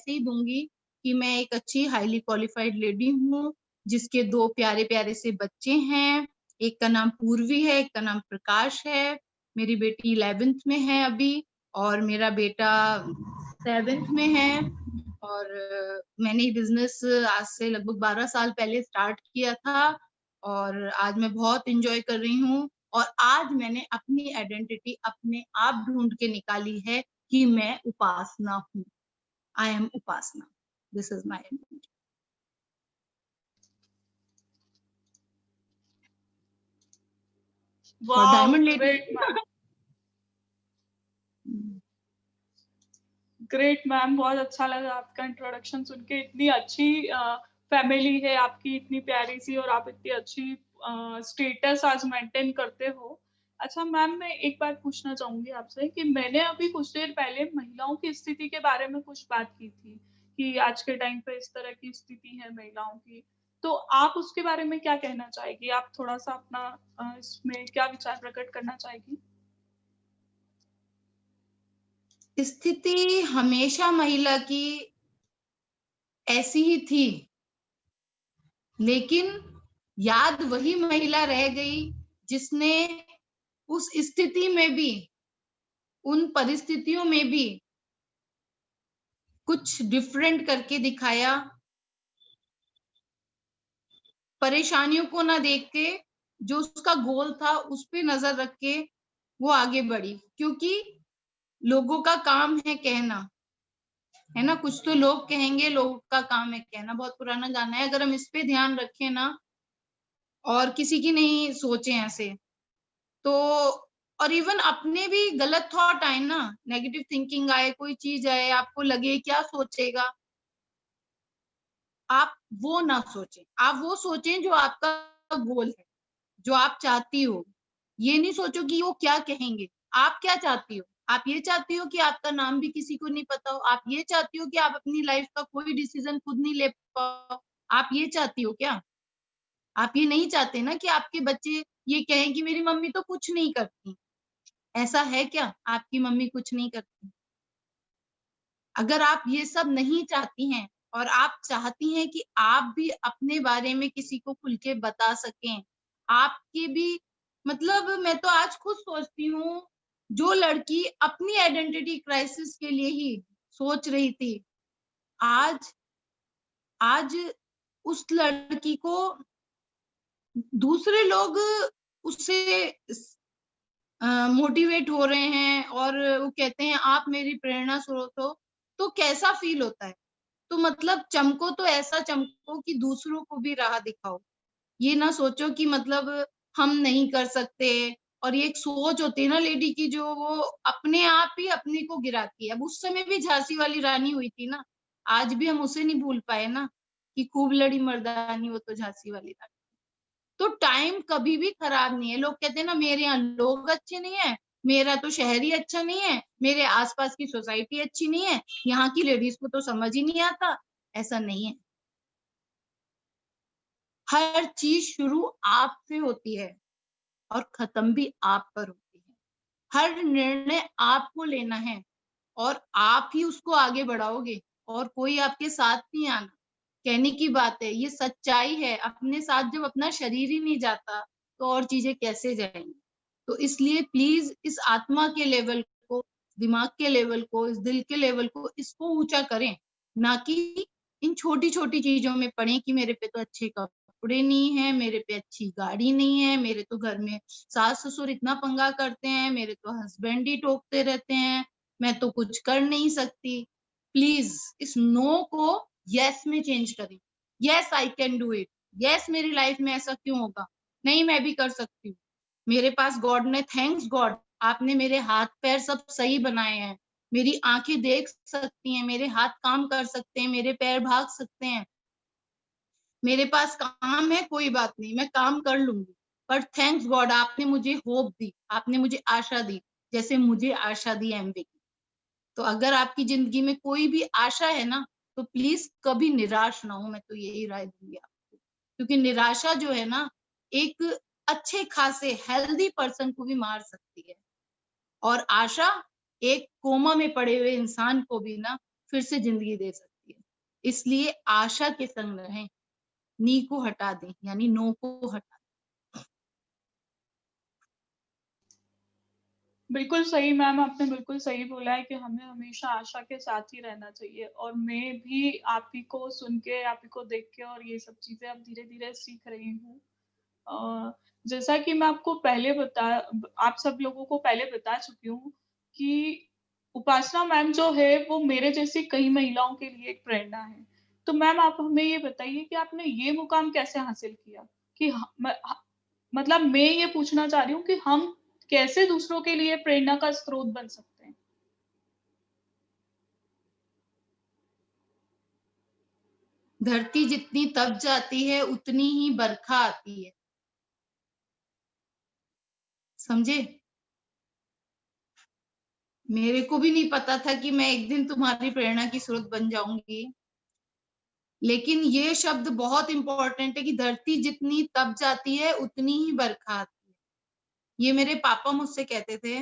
ऐसे ही दूंगी कि मैं एक अच्छी हाईली क्वालिफाइड लेडी हूँ, जिसके 2 प्यारे प्यारे से बच्चे हैं। एक का नाम पूर्वी है, एक का नाम प्रकाश है। मेरी बेटी 11th में है अभी, और मेरा बेटा 7th में है। और मैंने ये बिजनेस आज से लगभग 12 साल पहले स्टार्ट किया था, और आज मैं बहुत एंजॉय कर रही हूँ। और आज मैंने अपनी आइडेंटिटी अपने आप ढूंढ के निकाली है कि मैं उपासना हूँ। I am Upasana, this is my identity. Wow, diamond lady. Great ma'am, बहुत अच्छा लगा आपका इंट्रोडक्शन सुन के। इतनी अच्छी फैमिली है आपकी, इतनी प्यारी सी, और आप इतनी अच्छी स्टेटस आज मेंटेन करते हो। अच्छा मैम, मैं एक बात पूछना चाहूंगी आपसे कि मैंने अभी कुछ देर पहले महिलाओं की स्थिति के बारे में कुछ बात की थी कि आज के टाइम पे इस तरह की स्थिति है महिलाओं की, तो आप उसके बारे में क्या कहना चाहेगी? आप थोड़ा सा अपना इसमें क्या विचार प्रकट करना चाहेगी? स्थिति हमेशा महिला की ऐसी ही थी, लेकिन याद वही महिला रह गई जिसने उस स्थिति में भी, उन परिस्थितियों में भी कुछ डिफरेंट करके दिखाया। परेशानियों को ना देख के, जो उसका गोल था उस पे नजर रख के वो आगे बढ़ी। क्योंकि लोगों का काम है कहना, है ना, कुछ तो लोग कहेंगे, लोगों का काम है कहना, बहुत पुराना गाना है। अगर हम इस पे ध्यान रखें ना, और किसी की नहीं सोचे ऐसे, तो और इवन अपने भी गलत थॉट आए ना, नेगेटिव थिंकिंग आए, कोई चीज आए, आपको लगे क्या सोचेगा, आप वो ना सोचें। आप वो सोचें जो आपका गोल है, जो आप चाहती हो। ये नहीं सोचो कि वो क्या कहेंगे। आप क्या चाहती हो? आप ये चाहती हो कि आपका नाम भी किसी को नहीं पता हो? आप ये चाहती हो कि आप अपनी लाइफ का कोई डिसीजन खुद नहीं ले पाओ? आप ये चाहती हो क्या? आप ये नहीं चाहते ना कि आपके बच्चे ये कहें कि मेरी मम्मी तो कुछ नहीं करती। ऐसा है क्या? आपकी मम्मी कुछ नहीं करती? अगर आप ये सब नहीं चाहती हैं, और आप चाहती हैं कि आप भी अपने बारे में किसी को खुल के बता सकें, आपके भी, मतलब मैं तो आज खुद सोचती हूँ, जो लड़की अपनी आइडेंटिटी क्राइसिस के लिए ही सोच रही थी, आज आज उस लड़की को दूसरे लोग उससे मोटिवेट हो रहे हैं, और वो कहते हैं आप मेरी प्रेरणा स्रोत हो, तो कैसा फील होता है? तो मतलब चमको तो ऐसा चमको कि दूसरों को भी राह दिखाओ। ये ना सोचो कि मतलब हम नहीं कर सकते। और ये एक सोच होती है ना लेडी की, जो वो अपने आप ही अपने को गिराती है। अब उस समय भी झांसी वाली रानी हुई थी ना, आज भी हम उसे नहीं भूल पाए ना, कि खूब लड़ी मर्दानी वो तो झांसी वाली रानी। तो टाइम कभी भी खराब नहीं है। लोग कहते हैं ना मेरे यहाँ लोग अच्छे नहीं है, मेरा तो शहर ही अच्छा नहीं है, मेरे आसपास की सोसाइटी अच्छी नहीं है, यहाँ की लेडीज को तो समझ ही नहीं आता। ऐसा नहीं है। हर चीज शुरू आपसे होती है और खत्म भी आप पर होती है। हर निर्णय आपको लेना है, और आप ही उसको आगे बढ़ाओगे, और कोई आपके साथ नहीं आना। कहने की बात है, ये सच्चाई है। अपने साथ जब अपना शरीर ही नहीं जाता, तो और चीजें कैसे जाएंगी? तो इसलिए प्लीज इस आत्मा के लेवल को, दिमाग के लेवल को, इस दिल के लेवल को, इसको ऊंचा करें, ना कि इन छोटी छोटी चीजों में पड़े कि मेरे पे तो अच्छे कपड़े नहीं है, मेरे पे अच्छी गाड़ी नहीं है, मेरे तो घर में सास ससुर इतना पंगा करते हैं, मेरे तो हस्बैंड ही टोकते रहते हैं, मैं तो कुछ कर नहीं सकती। प्लीज इस नो को यस में चेंज करें। Yes I can do it. Yes मेरी लाइफ में ऐसा क्यों होगा? नहीं, मैं भी कर सकती हूँ। मेरे पास गॉड ने, थैंक्स गॉड, आपने मेरे हाथ पैर सब सही बनाए हैं। मेरी आंखें देख सकती हैं, मेरे हाथ काम कर सकते हैं, मेरे पैर भाग सकते हैं। मेरे पास काम है, कोई बात नहीं, मैं काम कर लूंगी। पर थैंक्स गॉड आपने मुझे होप दी, आपने मुझे आशा दी, जैसे मुझे आशा दी एमवे की। तो अगर आपकी जिंदगी में कोई भी आशा है ना, तो प्लीज कभी निराश ना हो। मैं तो यही राय दूंगी आपको, क्योंकि निराशा जो है ना, एक अच्छे खासे हेल्दी पर्सन को भी मार सकती है, और आशा एक कोमा में पड़े हुए इंसान को भी ना फिर से जिंदगी दे सकती है। इसलिए आशा के संग रहें, नी को हटा दें, यानी नो को हटा बिल्कुल सही मैम, आपने बिल्कुल सही बोला है कि हमें हमेशा आशा के साथ ही रहना चाहिए और मैं भी आप ही को सुन के, आप ही को देख के और ये सब चीज़ें अब धीरे-धीरे सीख रही हूँ। अ, जैसा कि मैं आपको पहले आप सब लोगों को पहले बता चुकी हूँ कि उपासना मैम जो है वो मेरे जैसी कई महिलाओं के लिए एक प्रेरणा है। तो मैम आप हमें ये बताइए कि आपने ये मुकाम कैसे हासिल किया? कि मतलब मैं ये पूछना चाह रही हूँ कि हम कैसे दूसरों के लिए प्रेरणा का स्रोत बन सकते हैं? धरती जितनी तप जाती है, उतनी ही बरखा आती है। समझे? मेरे को भी नहीं पता था कि मैं एक दिन तुम्हारी प्रेरणा की स्रोत बन जाऊँगी। लेकिन ये शब्द बहुत इम्पोर्टेंट है कि धरती जितनी तप जाती है, उतनी ही बरखा आती है। ये मेरे पापा मुझसे कहते थे,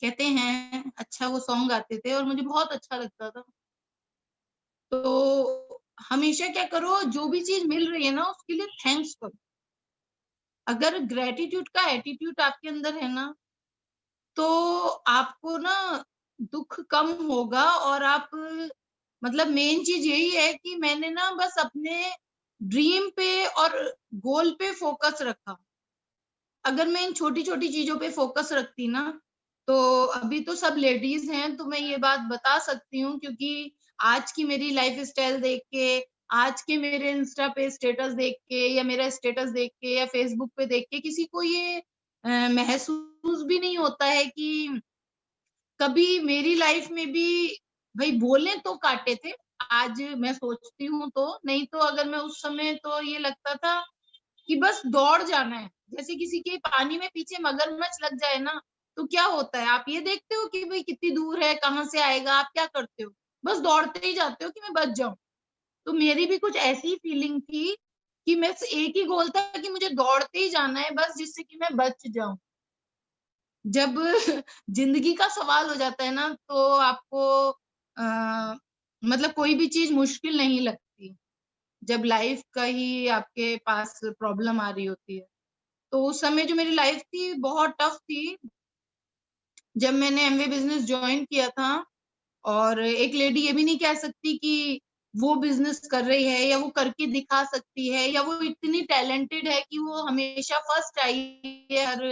कहते हैं, अच्छा वो सॉन्ग गाते थे और मुझे बहुत अच्छा लगता था। तो हमेशा क्या करो, जो भी चीज़ मिल रही है ना, उसके लिए थैंक्स करो। अगर ग्रैटिट्यूड का एटीट्यूड आपके अंदर है ना, तो आपको ना दुःख कम होगा और आप मतलब मेन चीज़ यही है कि मैंने ना बस अपने ड्रीम पे और गोल पे फ़ोकस रखा। अगर मैं इन छोटी-छोटी चीज़ों पे फ़ोकस रखती ना, तो अभी तो सब लेडीज़ हैं, तो मैं ये बात बता सकती हूँ क्योंकि आज की मेरी लाइफ़स्टाइल देख के, आज के मेरे इंस्टा पे स्टेटस देख के या मेरा स्टेटस देख के या फ़ेसबुक पे देख के किसी को ये महसूस भी नहीं होता है कि कभी मेरी लाइफ़ में भी भई बोले तो काँटे थे। आज मैं सोचती हूँ तो, नहीं तो अगर मैं उस समय तो ये लगता था कि बस दौड़ जाना है। जैसे किसी के पानी में पीछे मगरमच्छ लग जाए ना, तो क्या होता है? आप ये देखते हो कि भई कितनी दूर है, कहाँ से आएगा, आप क्या करते हो? बस दौड़ते ही जाते हो कि मैं बच जाऊँ। तो मेरी भी कुछ ऐसी फीलिंग थी कि बस एक ही गोल था कि मुझे दौड़ते ही जाना है बस जिससे कि मैं बच जाऊँ। जब ज़िंदगी का सवाल हो जाता है ना, तो आपको मतलब कोई भी चीज़ मुश्किल नहीं लगती। जब लाइफ़ का ही आपके पास प्रॉब्लम आ रही होती है। तो उस समय जो मेरी लाइफ़ थी बहुत टफ़ थी, जब मैंने एमवे बिज़नेस जॉइन किया था और एक लेडी ये भी नहीं कह सकती कि वो बिज़नेस कर रही है या वो करके दिखा सकती है या वो इतनी टैलेंटेड है कि वो हमेशा फर्स्ट आई है हर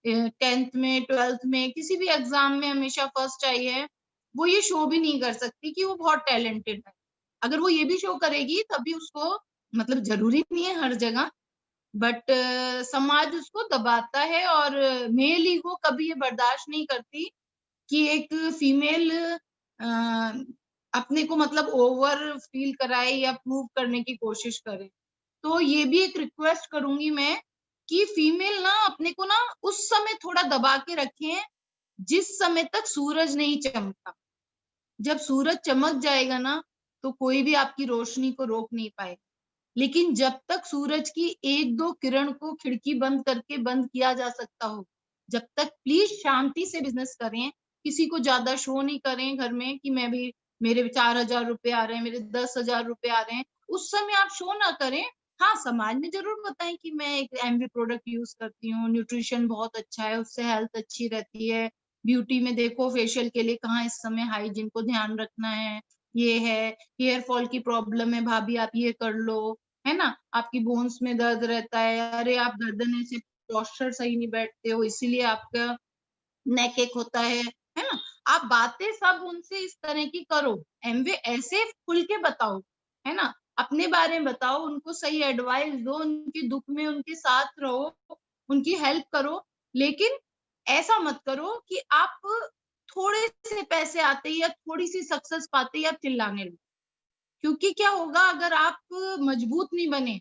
10th में, 12th में, किसी भी एग्ज़ाम में हमेशा फर्स्ट आई है। वो ये शो भी नहीं कर सकती कि वो बहुत टैलेंटेड है। अगर वो ये भी शो करेगी तभी उसको मतलब ज़रूरी नहीं है हर जगह बट समाज उसको दबाता है और मेल ईगो कभी ये बर्दाश्त नहीं करती कि एक फीमेल अ, अपने को मतलब ओवर फील कराए या प्रूव करने की कोशिश करे। तो ये भी एक रिक्वेस्ट करूँगी मैं कि फीमेल ना अपने को ना उस समय थोड़ा दबा के रखें, जिस समय तक सूरज नहीं चमका। जब सूरज चमक जाएगा ना, तो कोई भी आपकी रोशनी को रोक नहीं पाएगा। लेकिन जब तक सूरज की 1-2 किरण को खिड़की बंद करके बंद किया जा सकता हो, जब तक प्लीज़ शांति से बिज़नेस करें, किसी को ज़्यादा शो नहीं करें घर में कि मैं भी मेरे 4,000 रुपए आ रहे हैं, मेरे 10,000 रुपए आ रहे हैं। उस समय आप शो ना करें। हाँ, समाज में ज़रूर बताएँ कि मैं एक एमवी प्रोडक्ट यूज़ करती हूँ, न्यूट्रिशन बहुत अच्छा है, उससे हेल्थ अच्छी रहती है। ब्यूटी में देखो फेशियल के लिए कहाँ इस समय हाइजीन को ध्यान रखना है, ये है, हेयर फॉल की प्रॉब्लम है भाभी आप ये कर लो। है ना? आपकी बोन्स में दर्द रहता है, अरे आप गर्दन ऐसे पोस्चर सही नहीं बैठते हो इसीलिए आपका नेक एक होता है ना? आप बातें सब उनसे इस तरह की करो, एमवे ऐसे खुल के बताओ, है ना? अपने बारे में बताओ, उनको सही एडवाइस दो, उनके दुःख में उनके साथ रहो, उनकी हेल्प करो, लेकिन ऐसा मत करो कि आप थोड़े से पैसे आते ही या थोड़ी-सी सक्सेस पाते ही आप चिल्लाने लगो। क्योंकि क्या होगा अगर आप मजबूत नहीं बने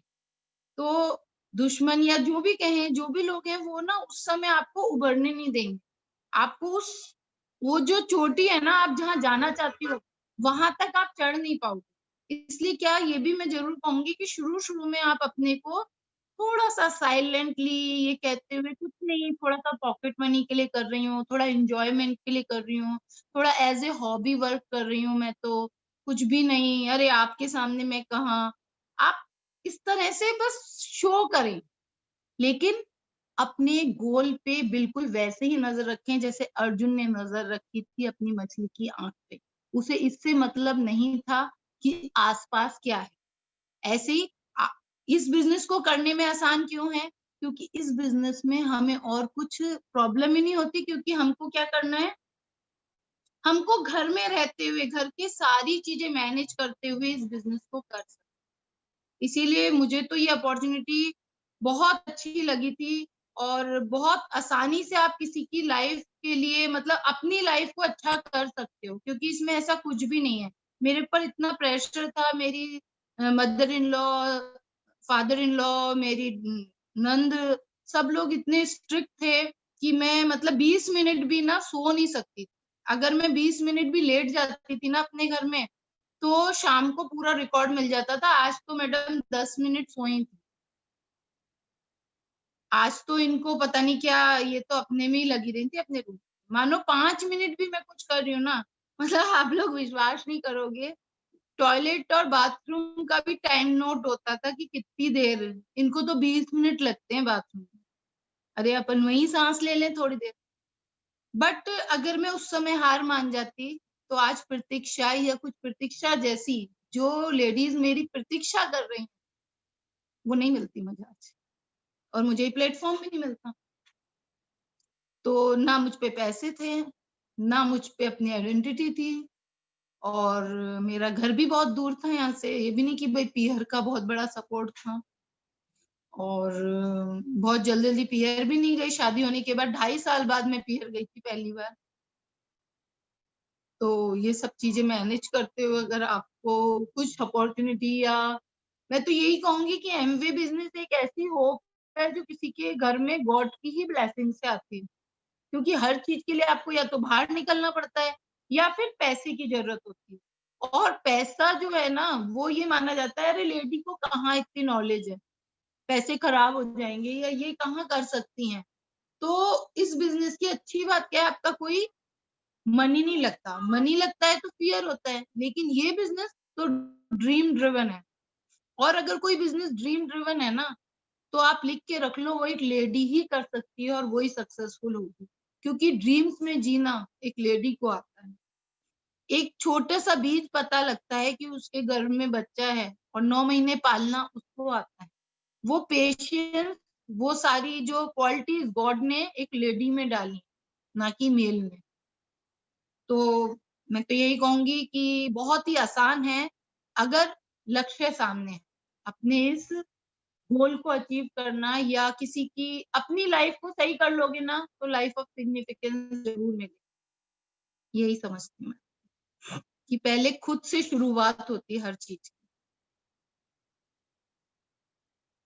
तो दुश्मन या जो भी कहें, जो भी लोग हैं वो ना उस समय आपको उभरने नहीं देंगे। आपको उस वो जो चोटी है ना आप जहाँ जाना चाहती हो, वहाँ तक आप चढ़ नहीं पाओगे। इसलिए क्या ये भी मैं ज़रूर कहूँगी कि शुरू-शुरू में आप अपने को थोड़ा-सा साइलेंटली ये कहते हुए कुछ नहीं थोड़ा-सा पॉकेट मनी के लिए कर रही हूँ, थोड़ा एन्जॉयमेंट के लिए कर रही हूँ, थोड़ा एज़ अ हॉबी वर्क कर रही हूँ मैं तो। कुछ भी नहीं, अरे आपके सामने मैं कहाँ, आप इस तरह से बस शो करें, लेकिन अपने गोल पे बिल्कुल वैसे ही नज़र रखें जैसे अर्जुन ने नज़र रखी थी अपनी मछली की आँख पे। उसे इससे मतलब नहीं था कि आस-पास क्या है। ऐसे ही अ, इस बिज़नेस को करने में आसान क्यों है? क्योंकि इस बिज़नेस में हमें और कुछ प्रॉब्लम ही नहीं होती, क्योंकि हमको क्या करना है, हमको घर में रहते हुए, घर की सारी चीज़ें मैनेज करते हुए इस बिज़नेस को कर सकते हैं। इसीलिए मुझे तो ये अपॉर्च्युनिटी बहुत अच्छी लगी थी और बहुत आसानी से आप किसी की लाइफ़ के लिए मतलब अपनी लाइफ़ को अच्छा कर सकते हो, क्योंकि इसमें ऐसा कुछ भी नहीं है। मेरे ऊपर इतना प्रेशर था, मेरी mother in law, father in law, मेरी नंद, सब लोग इतने स्ट्रिक्ट थे कि मैं मतलब 20 मिनट भी ना सो नहीं सकती थी। अगर मैं 20 मिनट भी लेट जाती थी ना अपने घर में, तो शाम को पूरा रिकॉर्ड मिल जाता था, आज तो मैडम 10 मिनट सोई थी। आज तो इनको पता नहीं क्या, ये तो अपने में ही लगी रही थी अपने रूम में। मानो 5 मिनट भी मैं कुछ कर रही हूँ ना, मतलब आप लोग विश्वास नहीं करोगे, टॉयलेट और बाथरूम का भी टाइम नोट होता था कि कितनी देर, इनको तो 20 मिनट लगते हैं बाथरूम में। अरे अपन वहीं साँस ले लें थोड़ी देर। बट अगर मैं उस समय हार मान जाती, तो आज प्रतीक्षा या कुछ प्रतीक्षा जैसी जो लेडीज़ मेरी प्रतीक्षा कर रही हैं, वो नहीं मिलती मुझे आज, और मुझे ये प्लेटफ़ॉर्म भी नहीं मिलता। तो ना मुझ पे पैसे थे, ना मुझ पे अपनी आइडेंटिटी थी, और मेरा घर भी बहुत दूर था यहाँ से, ये भी नहीं कि भई पीहर का बहुत बड़ा सपोर्ट था। और बहुत जल्दी-जल्दी पीहर भी नहीं गई, शादी होने के बाद 2.5 साल बाद मैं पीहर गई थी पहली बार। तो ये सब चीज़ें मैनेज करते हुए अगर आपको कुछ अपॉर्च्युनिटी, या मैं तो यही कहूँगी कि एमवे बिज़नेस एक ऐसी होप है जो किसी के घर में गॉड की ही ब्लेसिंग से आती है। क्योंकि हर चीज़ के लिए आपको या तो बाहर निकलना पड़ता है या फिर पैसे की ज़रूरत होती है। और पैसा जो है ना, वो ये माना जाता है, अरे लेडी को कहाँ इतनी नॉलेज है, पैसे खराब हो जाएँगे या ये कहाँ कर सकती हैं। तो इस बिज़नेस की अच्छी बात क्या है, आपका कोई मनी नहीं लगता। मनी लगता है तो फ़ियर होता है, लेकिन ये बिज़नेस तो ड्रीम ड्रिवन है। और अगर कोई बिज़नेस ड्रीम ड्रिवन है ना, तो आप लिख के रख लो, वो एक लेडी ही कर सकती है और वो ही सक्सेसफुल होगी। क्योंकि ड्रीम्स में जीना एक लेडी को आता है। एक छोटा-सा बीज पता लगता है कि उसके गर्भ में बच्चा है और 9 महीने पालना उसको आता है। वो पेशेंस, वो सारी जो क्वालिटीज़ गॉड ने एक लेडी में डाली, ना कि मेल में। तो मैं तो यही कहूँगी कि बहुत ही आसान है, अगर लक्ष्य सामने है। अपने इस गोल को अचीव करना या किसी की अपनी लाइफ़ को सही कर लोगे ना, तो लाइफ़ ऑफ सिग्निफिकेंस ज़रूर मिलेगी। यही समझती हूँ मैं, कि पहले खुद से शुरुआत होती है हर चीज़ की,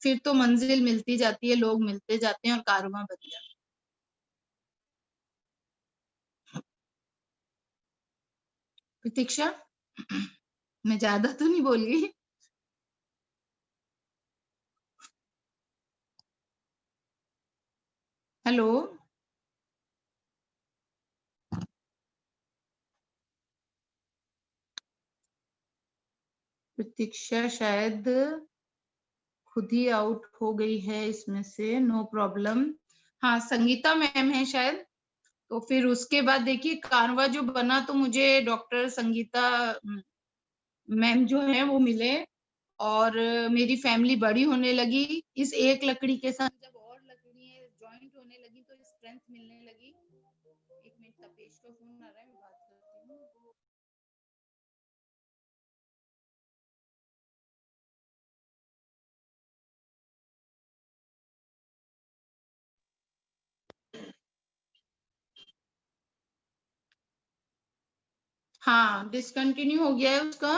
फिर तो मंज़िल मिलती जाती है, लोग मिलते जाते हैं और कारवां बन जाता है। प्रतीक्षा, मैं ज़्यादा तो नहीं बोल गई? हेलो? प्रतीक्षा शायद खुद ही आउट हो गई है इसमें से, नो प्रॉब्लम। हाँ, संगीता मैम है शायद, तो फिर उसके बाद देखिए कारवां जो बना, तो मुझे डॉक्टर संगीता मैम जो हैं वो मिले, और मेरी फैमिली बड़ी होने लगी। इस एक लकड़ी के साथ जब और लकड़ियाँ जॉइंट होने लगी तो स्ट्रेंथ मिलने लगी। 1 मिनट, तपेश का फ़ोन आ रहा है, मैं बात करती हूँ। हाँ, डिसकंटिन्यू हो गया है उसका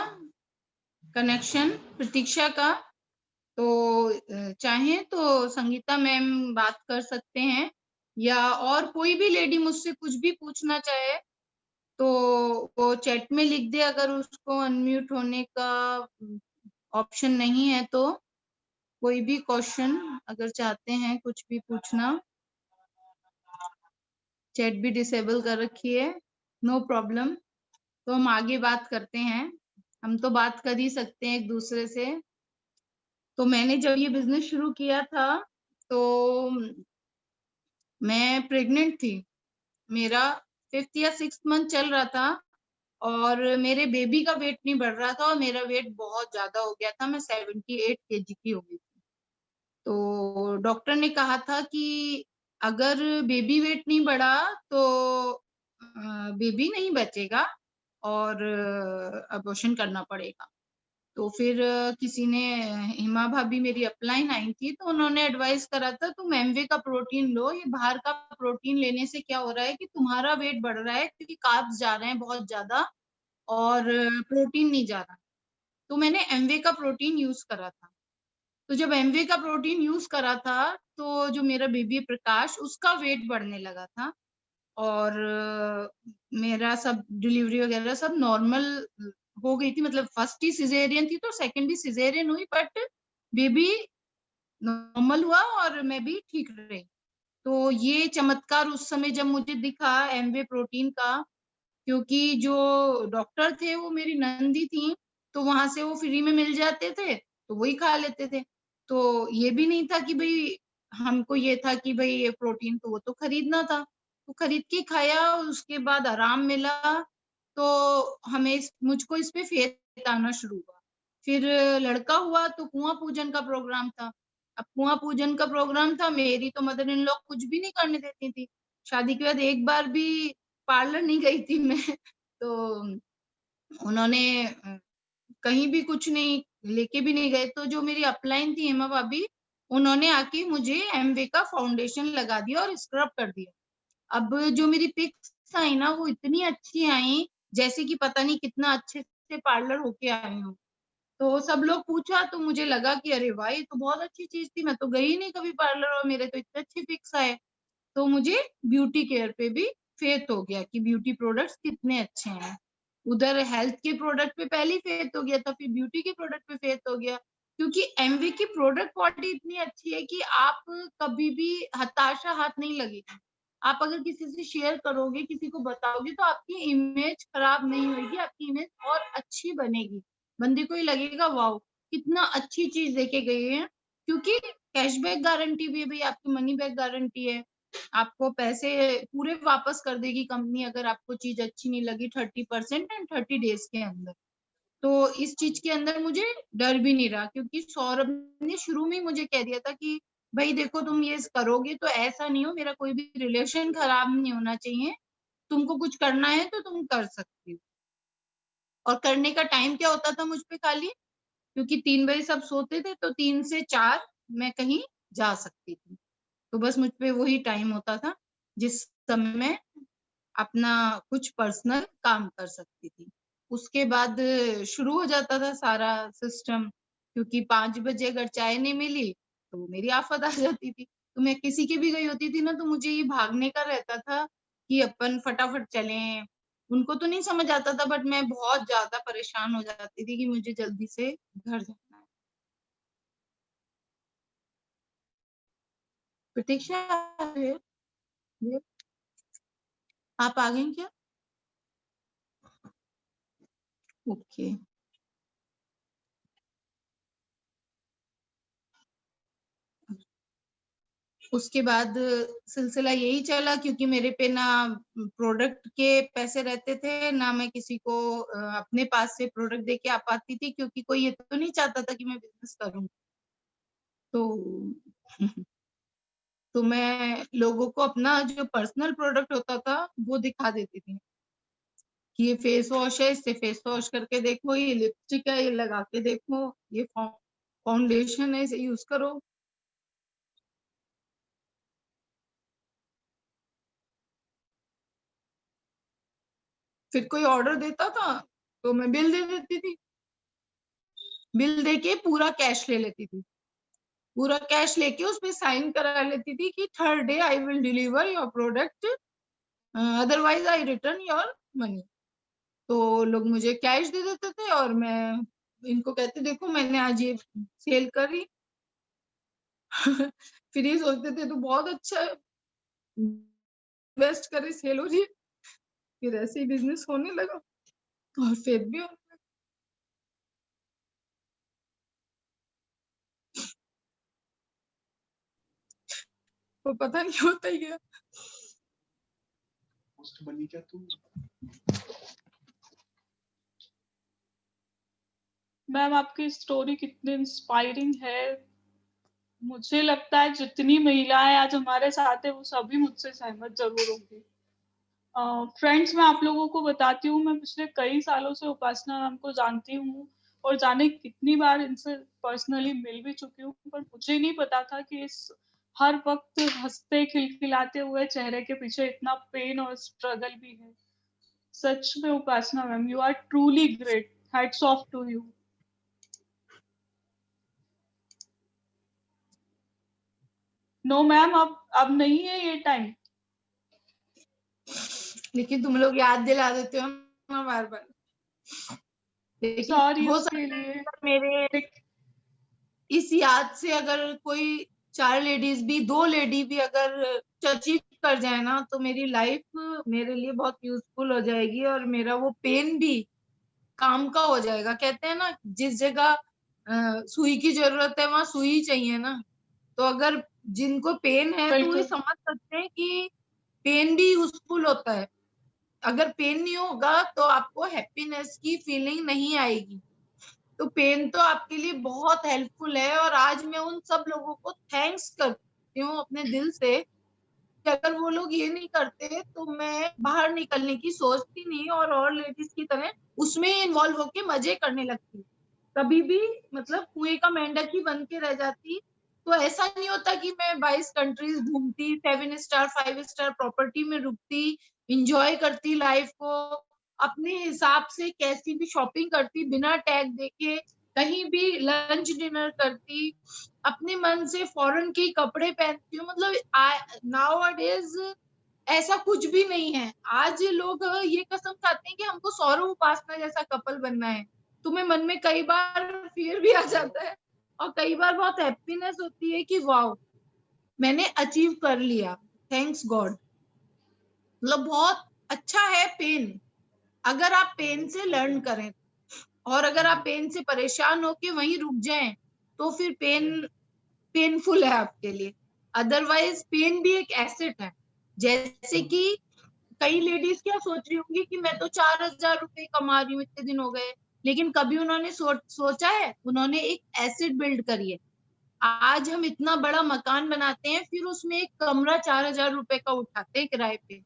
कनेक्शन प्रतीक्षा का। तो चाहें तो संगीता मैम बात कर सकते हैं, या और कोई भी लेडी मुझसे कुछ भी पूछना चाहे, तो वो चैट में लिख दे, अगर उसको अनम्यूट होने का ऑप्शन नहीं है तो। कोई भी क्वेश्चन अगर चाहते हैं कुछ भी पूछना, चैट भी डिसेबल कर रखी है, नो प्रॉब्लम। तो हम आगे बात करते हैं। हम तो बात कर ही सकते हैं एक-दूसरे से। तो मैंने जब ये बिज़नेस शुरू किया था, तो मैं प्रेग्नेंट थी। मेरा 5th या 6th मंथ चल रहा था और मेरे बेबी का वेट नहीं बढ़ रहा था और मेरा वेट बहुत ज़्यादा हो गया था, मैं 78 केजी की हो गई थी। तो डॉक्टर ने कहा था कि अगर बेबी वेट नहीं बढ़ा तो बेबी नहीं बचेगा और अबॉर्शन करना पड़ेगा। तो फिर किसी ने हिमा भाभी मेरी अपलाइन आई थी, तो उन्होंने एडवाइस करा था तुम एमवे का प्रोटीन लो, ये बाहर का प्रोटीन लेने से क्या हो रहा है कि तुम्हारा वेट बढ़ रहा है क्योंकि कार्ब्स जा रहे हैं बहुत ज़्यादा और प्रोटीन नहीं जा रहा। तो मैंने एमवे का प्रोटीन यूज़ करा था। तो जब एमवे का प्रोटीन यूज़ करा था, तो जो मेरा बेबी है प्रकाश, उसका वेट बढ़ने लगा था और मेरा सब डिलीवरी वगैरह सब नॉर्मल हो गई थी, मतलब फर्स्ट ही सिज़ेरियन थी तो सेकंड भी सिज़ेरियन हुई, बट बेबी नॉर्मल हुआ और मैं भी ठीक रही। तो ये चमत्कार उस समय जब मुझे दिखा एमवे प्रोटीन का, क्योंकि जो डॉक्टर थे वो मेरी नंदी थी, तो वहाँ से वो फ्री में मिल जाते थे, तो वही खा लेते थे। तो ये भी नहीं था कि भई हमको ये था कि भई ये प्रोटीन तो वो तो खरीदना था। तो खरीद के खाया, उसके बाद आराम मिला, तो हमें मुझको इस पे फेथ आना शुरू हुआ। फिर लड़का हुआ तो कुआँ पूजन का प्रोग्राम था। अब कुआँ पूजन का प्रोग्राम था, मेरी तो मदर इन लॉ कुछ भी नहीं करने देती थी। शादी के बाद एक बार भी पार्लर नहीं गई थी मैं। तो उन्होंने कहीं भी कुछ नहीं लेके भी नहीं गए, तो जो मेरी अपलाइन थी हेमा भाभी, उन्होंने आके मुझे एमवे का फाउंडेशन लगा दिया और स्क्रब कर दिया। अब जो मेरी पिक्स आई ना वो इतनी अच्छी आई, जैसे कि पता नहीं कितना अच्छे से पार्लर होके आई हूँ। तो सब लोग पूछा तो मुझे लगा कि अरे वाह! ये तो बहुत अच्छी चीज़ थी, मैं तो गई ही नहीं कभी पार्लर और मेरे तो इतने अच्छे पिक्स आए। तो मुझे ब्यूटी केयर पे भी फेथ हो गया कि ब्यूटी प्रोडक्ट्स कितने अच्छे हैं। उधर हेल्थ के प्रोडक्ट पे पहले ही फेथ हो गया था, फिर ब्यूटी के प्रोडक्ट पे फेथ हो गया। क्योंकि एमवी की प्रोडक्ट क्वालिटी इतनी अच्छी है कि आप कभी भी हताशा हाथ नहीं लगेगी। आप अगर किसी से शेयर करोगे, किसी को बताओगे तो आपकी इमेज खराब नहीं होएगी, आपकी इमेज और अच्छी बनेगी। बंदे को ये लगेगा वाओ! कितना अच्छी चीज़ देके गए हैं। क्योंकि कैशबैक गारंटी भी है भई, आपकी मनी बैक गारंटी है। आपको पैसे पूरे वापस कर देगी कंपनी अगर आपको चीज़ अच्छी नहीं लगी 30% एंड 30 डेज़ के अंदर। तो इस चीज़ के अंदर मुझे डर भी नहीं रहा, क्योंकि सौरभ ने शुरू में ही मुझे कह दिया था कि भई देखो तुम ये करोगे तो ऐसा नहीं हो, मेरा कोई भी रिलेशन खराब नहीं होना चाहिए। तुमको कुछ करना है तो तुम कर सकती हो। और करने का टाइम क्या होता था मुझ पे खाली, क्योंकि 3 बजे सब सोते थे तो 3 से 4 मैं कहीं जा सकती थी। तो बस मुझ पे वही टाइम होता था, जिस समय मैं अपना कुछ पर्सनल काम कर सकती थी। उसके बाद शुरू हो जाता था सारा सिस्टम, क्योंकि 5 बजे अगर चाय नहीं मिली, तो मेरी आफ़त आ जाती थी। तो मैं किसी की भी गई होती थी ना, तो मुझे ये भागने का रहता था कि अपन फटाफट चलें। उनको तो नहीं समझ आता था, बट मैं बहुत ज़्यादा परेशान हो जाती थी कि मुझे जल्दी से घर जाना है। प्रतीक्षा आ रही है? ये आप आ गईं क्या? ओके। उसके बाद सिलसिला यही चला, क्योंकि मेरे पे ना प्रोडक्ट के पैसे रहते थे, ना मैं किसी को अपने पास से प्रोडक्ट देके आ पाती थी, क्योंकि कोई ये तो नहीं चाहता था कि मैं बिज़नेस करूँ। तो तो मैं लोगों को अपना जो पर्सनल प्रोडक्ट होता था, वो दिखा देती थी कि ये फेस वॉश है, इससे फेस वॉश करके देखो, ये लिपस्टिक है, ये लगा के देखो, ये फाउंडेशन है, इसे यूज़ करो। फिर कोई ऑर्डर देता था, तो मैं बिल दे देती थी। बिल देके पूरा कैश ले लेती थी। पूरा कैश लेके उसपे साइन करा लेती थी कि third day I will deliver your product, otherwise I return your money. तो लोग मुझे कैश दे देते थे और मैं इनको कहती देखो मैंने आज ये सेल करी। फिर ये सोचते थे तो बहुत अच्छा है, इन्वेस्ट करे सेल हो रही है। फिर ऐसे ही बिज़नेस होने लगा और फेथ भी होने लगा। वो पता नहीं होता ही गया। पोस्ट बनी क्या तू? मैम आपकी स्टोरी कितनी इंस्पायरिंग है। मुझे लगता है जितनी महिलाएं आज हमारे साथ है वो सभी मुझसे सहमत जरूर होंगी। फ्रेंड्स, मैं आप लोगों को बताती हूँ, मैं पिछले कई सालों से उपासना मैम को जानती हूँ और जाने कितनी बार इनसे पर्सनली मिल भी चुकी हूँ, पर मुझे नहीं पता था कि इस हर वक्त हंसते खिलखिलाते हुए चेहरे के पीछे इतना पेन और स्ट्रगल भी है। सच में Upasana ma'am, you are truly great. Hats off to you. No ma'am, अब नहीं है ये टाइम। लेकिन तुम लोग याद दिला देते हो ना बार बार। लेकिन सॉरी हो उसके सकता लिए। है मेरे इस याद से अगर कोई 4 लेडीज भी, 2 लेडी भी अगर अचीव कर जाए ना, तो मेरी लाइफ मेरे लिए बहुत यूजफुल हो जाएगी और मेरा वो पेन भी काम का हो जाएगा। कहते हैं ना, जिस जगह सुई की जरूरत है वहां सुई चाहिए ना। तो अगर जिनको पेन है तो वो बिल्कुल समझ सकते हैं कि पेन भी यूजफुल होता है। अगर पेन नहीं होगा तो आपको हैप्पीनेस की फीलिंग नहीं आएगी। तो पेन तो आपके लिए बहुत हेल्पफुल है और आज मैं उन सब लोगों को थैंक्स करती हूँ अपने दिल से कि अगर वो लोग ये नहीं करते तो मैं बाहर निकलने की सोचती नहीं और लेडीज की तरह उसमें इन्वॉल्व होके मजे करने लगती। कभी भी मतलब कुएं का मेंढक ही बन के रह जाती। तो ऐसा नहीं होता कि मैं 22 कंट्रीज घूमती, 7 स्टार 5 स्टार प्रॉपर्टी में रुकती, इंजॉय करती लाइफ को, अपने हिसाब से कैसी भी शॉपिंग करती बिना टैग देके, कहीं भी लंच डिनर करती, अपने मन से फॉरेन के कपड़े पहनती हूँ। मतलब नाउ डेज ऐसा कुछ भी नहीं है। आज लोग ये कसम खाते हैं कि हमको सौरभ उपासना जैसा कपल बनना है। तुम्हें मन में कई बार फियर भी आ जाता है और कई बार बहुत हैप्पीनेस होती है कि वाओ मैंने अचीव कर लिया, थैंक्स गॉड। मतलब बहुत अच्छा है पेन, अगर आप पेन से लर्न करें। और अगर आप पेन से परेशान होके वहीं रुक जाएं तो फिर पेनफुल है आपके लिए। अदरवाइज पेन भी एक एसेट है। जैसे कि कई लेडीज क्या सोच रही होंगी कि मैं तो 4,000 रुपए कमा रही हूँ, इतने दिन हो गए, लेकिन कभी उन्होंने सोचा है, उन्होंने एक एसेट बिल्ड करी है। आज हम इतना बड़ा मकान बनाते हैं फिर उसमें एक कमरा 4,000 रुपए का उठाते हैं किराए पे,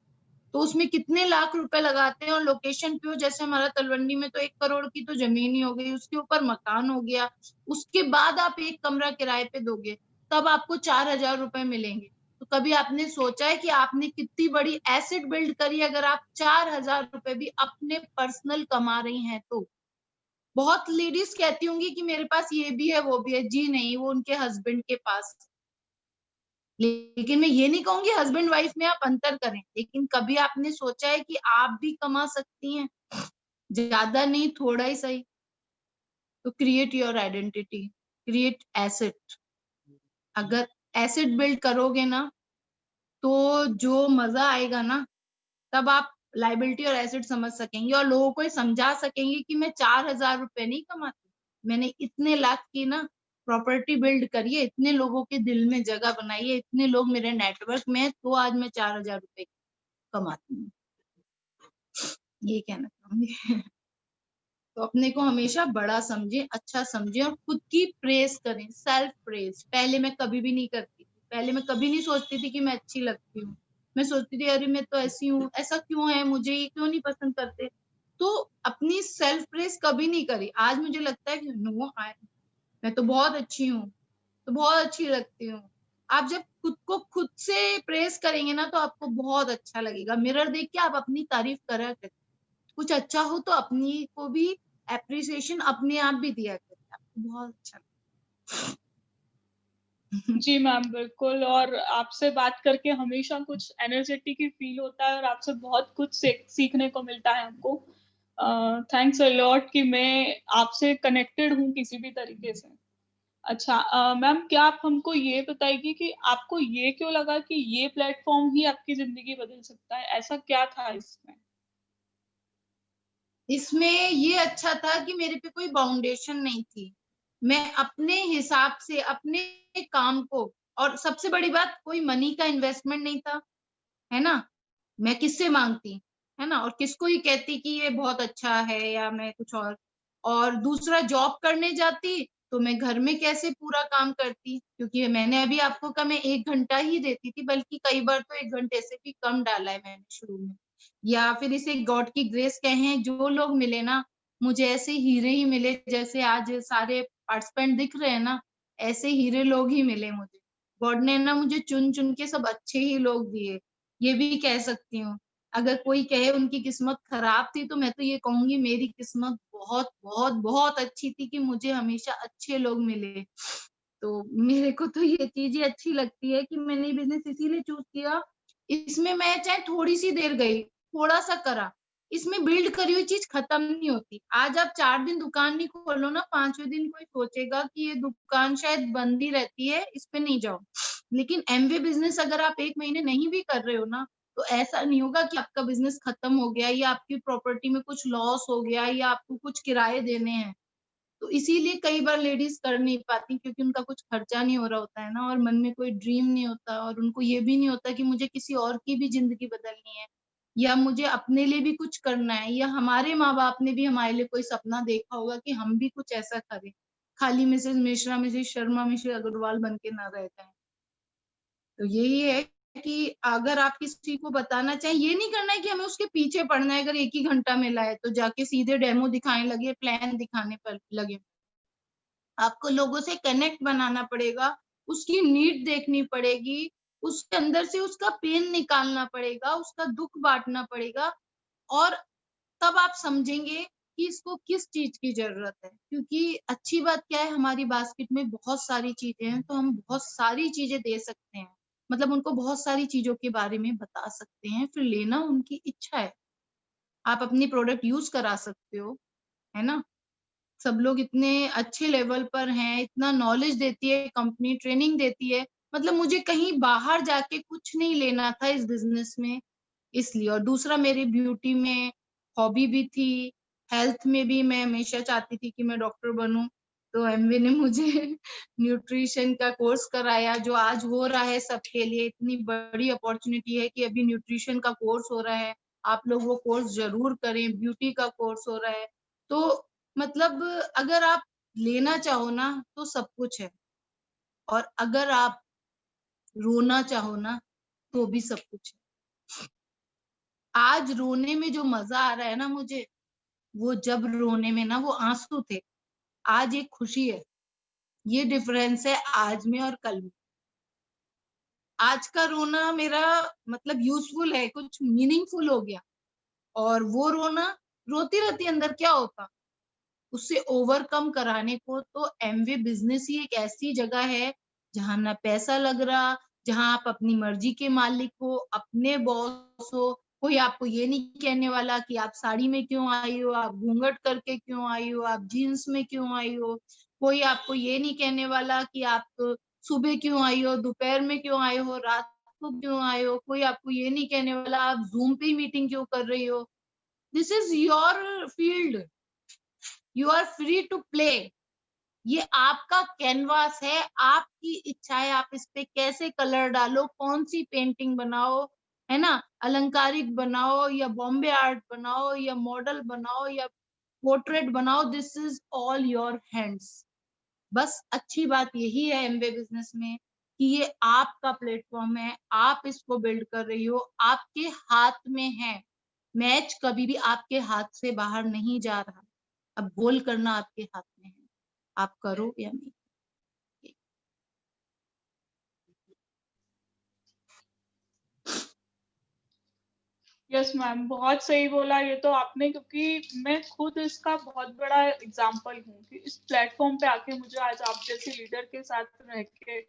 तो उसमें कितने लाख रुपए लगाते हैं। और लोकेशन पे हो, जैसे हमारा तलवंडी में तो 1 करोड़ की तो जमीन ही हो गई, उसके ऊपर मकान हो गया, उसके बाद आप एक कमरा किराए पे दोगे तब आपको 4,000 रुपए मिलेंगे। तो कभी आपने सोचा है कि आपने कितनी बड़ी एसेट बिल्ड करी अगर आप 4,000 रुपए भी अपने पर्सनल कमा रही हैं तो। बहुत लेडीज कहती होंगी कि मेरे पास ये भी है वो भी है। जी नहीं, वो उनके हस्बैंड के पास। लेकिन मैं ये नहीं कहूंगी हस्बैंड वाइफ में आप अंतर करें, लेकिन कभी आपने सोचा है कि आप भी कमा सकती हैं, ज्यादा नहीं थोड़ा ही सही। तो create your identity, create asset. अगर एसेट बिल्ड करोगे ना तो जो मजा आएगा ना, तब आप लाइबिलिटी और एसेट समझ सकेंगे और लोगों को ये समझा सकेंगे कि मैं 4,000 रुपए नहीं कमाती, मैंने इतने लाख की ना प्रॉपर्टी बिल्ड करी है, इतने लोगों के दिल में जगह बनाई है, इतने लोग मेरे नेटवर्क में है, तो आज मैं 4,000 रुपए कमाती हूँ। ये कहना चाहूंगी। तो अपने को हमेशा बड़ा समझे, अच्छा समझे और खुद की प्रेज करें, सेल्फ प्रेज। पहले मैं कभी भी नहीं करती थी, पहले मैं कभी नहीं सोचती थी कि मैं अच्छी लगती हूँ। मैं सोचती थी अरे मैं तो ऐसी हूँ, ऐसा क्यों है, मुझे ये क्यों नहीं पसंद करते। तो अपनी सेल्फ प्रेज कभी नहीं करी। आज मुझे लगता है कि नो, मैं तो बहुत अच्छी हूँ, तो बहुत अच्छी लगती हूँ। आप जब खुद को खुद से प्रेज करेंगे ना तो आपको बहुत अच्छा लगेगा। मिरर देख के आप अपनी तारीफ करा करें, कुछ अच्छा हो तो अपनी को भी एप्रिसिएशन अपने आप भी दिया करें, आपको बहुत अच्छा लगेगा। जी मैम, बिल्कुल। और आपसे बात करके हमेशा कुछ एनर्जेटिक ही फील होता है और आपसे बहुत कुछ सीखने को मिलता है हमको। थैंक्स अ लॉट कि मैं आपसे कनेक्टेड हूँ किसी भी तरीके से। अच्छा मैम, क्या आप हमको ये बताएगी कि आपको ये क्यों लगा कि ये प्लेटफॉर्म ही आपकी जिंदगी बदल सकता है? ऐसा क्या था इसमें? इसमें ये अच्छा था कि मेरे पे कोई बाउंडेशन नहीं थी। मैं अपने हिसाब से अपने काम को और सबसे बड़ी बात, कोई मनी का इन्वेस्टमेंट नहीं था, है ना? मैं किससे माँगती, है ना? और किसको ही कहती कि ये बहुत अच्छा है या मैं कुछ और दूसरा जॉब करने जाती, तो मैं घर में कैसे पूरा काम करती? क्योंकि मैंने अभी आपको कहा मैं 1 घंटा ही देती थी, बल्कि कई बार तो 1 घंटे से भी कम डाला है मैंने शुरू में। या फिर इसे गॉड की ग्रेस कहें, जो लोग मिले ना, मुझे ऐसे हीरे ही मिले, जैसे आज सारे पार्टिसिपेंट दिख रहे हैं ना, ऐसे हीरे लोग ही मिले मुझे। गॉड ने ना मुझे चुन-चुन के सब अच्छे ही लोग दिए। ये भी कह सकती हूँ। अगर कोई कहे उनकी किस्मत खराब थी, तो मैं तो ये कहूँगी मेरी किस्मत बहुत, बहुत, बहुत अच्छी थी कि मुझे हमेशा अच्छे लोग मिले। तो मेरे को तो ये चीज़ ही अच्छी लगती है कि मैंने ये बिज़नेस इसीलिए चूज़ किया, इसमें मैं चाहे थोड़ी-सी देर गई, थोड़ा-सा करा, इसमें बिल्ड करी हुई चीज़ खत्म नहीं होती। आज आप 4 दिन दुकान नहीं खोलो ना, 5वें दिन कोई सोचेगा कि ये दुकान शायद बंद ही रहती है, इस पे नहीं जाओ। लेकिन एमवे बिज़नेस अगर आप 1 महीने नहीं भी कर रहे हो ना, तो ऐसा नहीं होगा कि आपका बिज़नेस खत्म हो गया या आपकी प्रॉपर्टी में कुछ लॉस हो गया या आपको कुछ किराए देने हैं। तो इसीलिए कई बार लेडीज़ कर नहीं पाती, क्योंकि उनका कुछ खर्चा नहीं हो रहा होता है ना, और मन में कोई ड्रीम नहीं होता और उनको ये भी नहीं होता कि मुझे किसी और की भी ज़िंदगी बदलनी है या मुझे अपने लिए भी कुछ करना है, या हमारे माँ-बाप ने भी हमारे लिए कोई सपना देखा होगा कि हम भी कुछ ऐसा करें। खाली Mrs Mishra, Mrs Sharma, Mrs Agarwal बन के ना रह जाएँ। तो यही है कि अगर आप किसी को बताना चाहें, ये नहीं करना है कि हमें उसके पीछे पड़ना है, अगर 1 ही घंटा मिला है तो जाके सीधे डेमो दिखाने लगे, प्लान दिखाने पर लगे। आपको लोगों से कनेक्ट बनाना पड़ेगा, उसकी नीड देखनी पड़ेगी, उसके अंदर से उसका पेन निकालना पड़ेगा, उसका दुःख बाँटना पड़ेगा, और तब आप समझेंगे कि इसको किस चीज़ की ज़रूरत है। क्योंकि अच्छी बात क्या है, हमारी बास्केट में बहुत सारी चीज़ें हैं, तो हम बहुत सारी चीज़ें दे सकते हैं। मतलब उनको बहुत सारी चीज़ों के बारे में बता सकते हैं, फिर लेना उनकी इच्छा है। आप अपनी प्रोडक्ट यूज़ करा सकते हो, है ना? सब लोग इतने अच्छे लेवल पर हैं, इतना नॉलेज देती है कंपनी, ट्रेनिंग देती है। मतलब मुझे कहीं बाहर जाके कुछ नहीं लेना था इस बिज़नेस में, इसलिए। और दूसरा, मेरी ब्यूटी में हॉबी भी थी, हेल्थ में भी मैं हमेशा चाहती थी कि मैं डॉक्टर बनूँ। तो एमवे ने मुझे न्यूट्रिशन का कोर्स कराया, जो आज हो रहा है सबके लिए। इतनी बड़ी अपॉर्च्युनिटी है कि अभी न्यूट्रिशन का कोर्स हो रहा है। आप लोग वो कोर्स ज़रूर करें, ब्यूटी का कोर्स हो रहा है। तो मतलब अगर आप लेना चाहो ना, तो सब कुछ है, और अगर आप रोना चाहो ना, तो भी सब कुछ है। आज रोने में जो मज़ा आ रहा है ना मुझे, वो जब रोने में ना वो आँसू थे। आज एक खुशी है। ये डिफ़रेंस है आज में और कल में। आज का रोना मेरा मतलब यूज़फुल है, कुछ मीनिंगफुल हो गया, और वो रोना रोती रहती अंदर, क्या होता? उससे ओवरकम कराने को तो एमवे बिज़नेस ही एक ऐसी जगह है, जहाँ ना पैसा लग रहा, जहाँ आप अपनी मर्ज़ी के मालिक हो, अपने बॉस हो। कोई आपको ये नहीं कहने वाला कि आप साड़ी में क्यों आई हो, आप घूँघट करके क्यों आई हो, आप जीन्स में क्यों आई हो। कोई आपको ये नहीं कहने वाला कि आप सुबह क्यों आई हो, दोपहर में क्यों आए हो, रात को क्यों आए हो। कोई आपको ये नहीं कहने वाला आप ज़ूम पे ही मीटिंग क्यों कर रही हो। This is your field. You are free to play. ये आपका कैनवास है, आपकी इच्छा है, आप इस पे कैसे कलर डालो, कौन-सी पेंटिंग बनाओ, है ना? अलंकारिक बनाओ या बॉम्बे आर्ट बनाओ या मॉडल बनाओ या पोर्ट्रेट बनाओ, this is all your hands. बस अच्छी बात यही है एमवे बिज़नेस में कि ये आपका प्लेटफ़ॉर्म है, आप इसको बिल्ड कर रही हो, आपके हाथ में है। मैच कभी भी आपके हाथ से बाहर नहीं जा रहा। अब गोल करना आपके हाथ में है। आप करो या नहीं। यस मैम, बहुत सही बोला ये तो आपने, क्योंकि मैं खुद इसका बहुत बड़ा एग्जाम्पल हूँ कि इस प्लेटफॉर्म पे आके मुझे आज आप जैसे लीडर के साथ रह के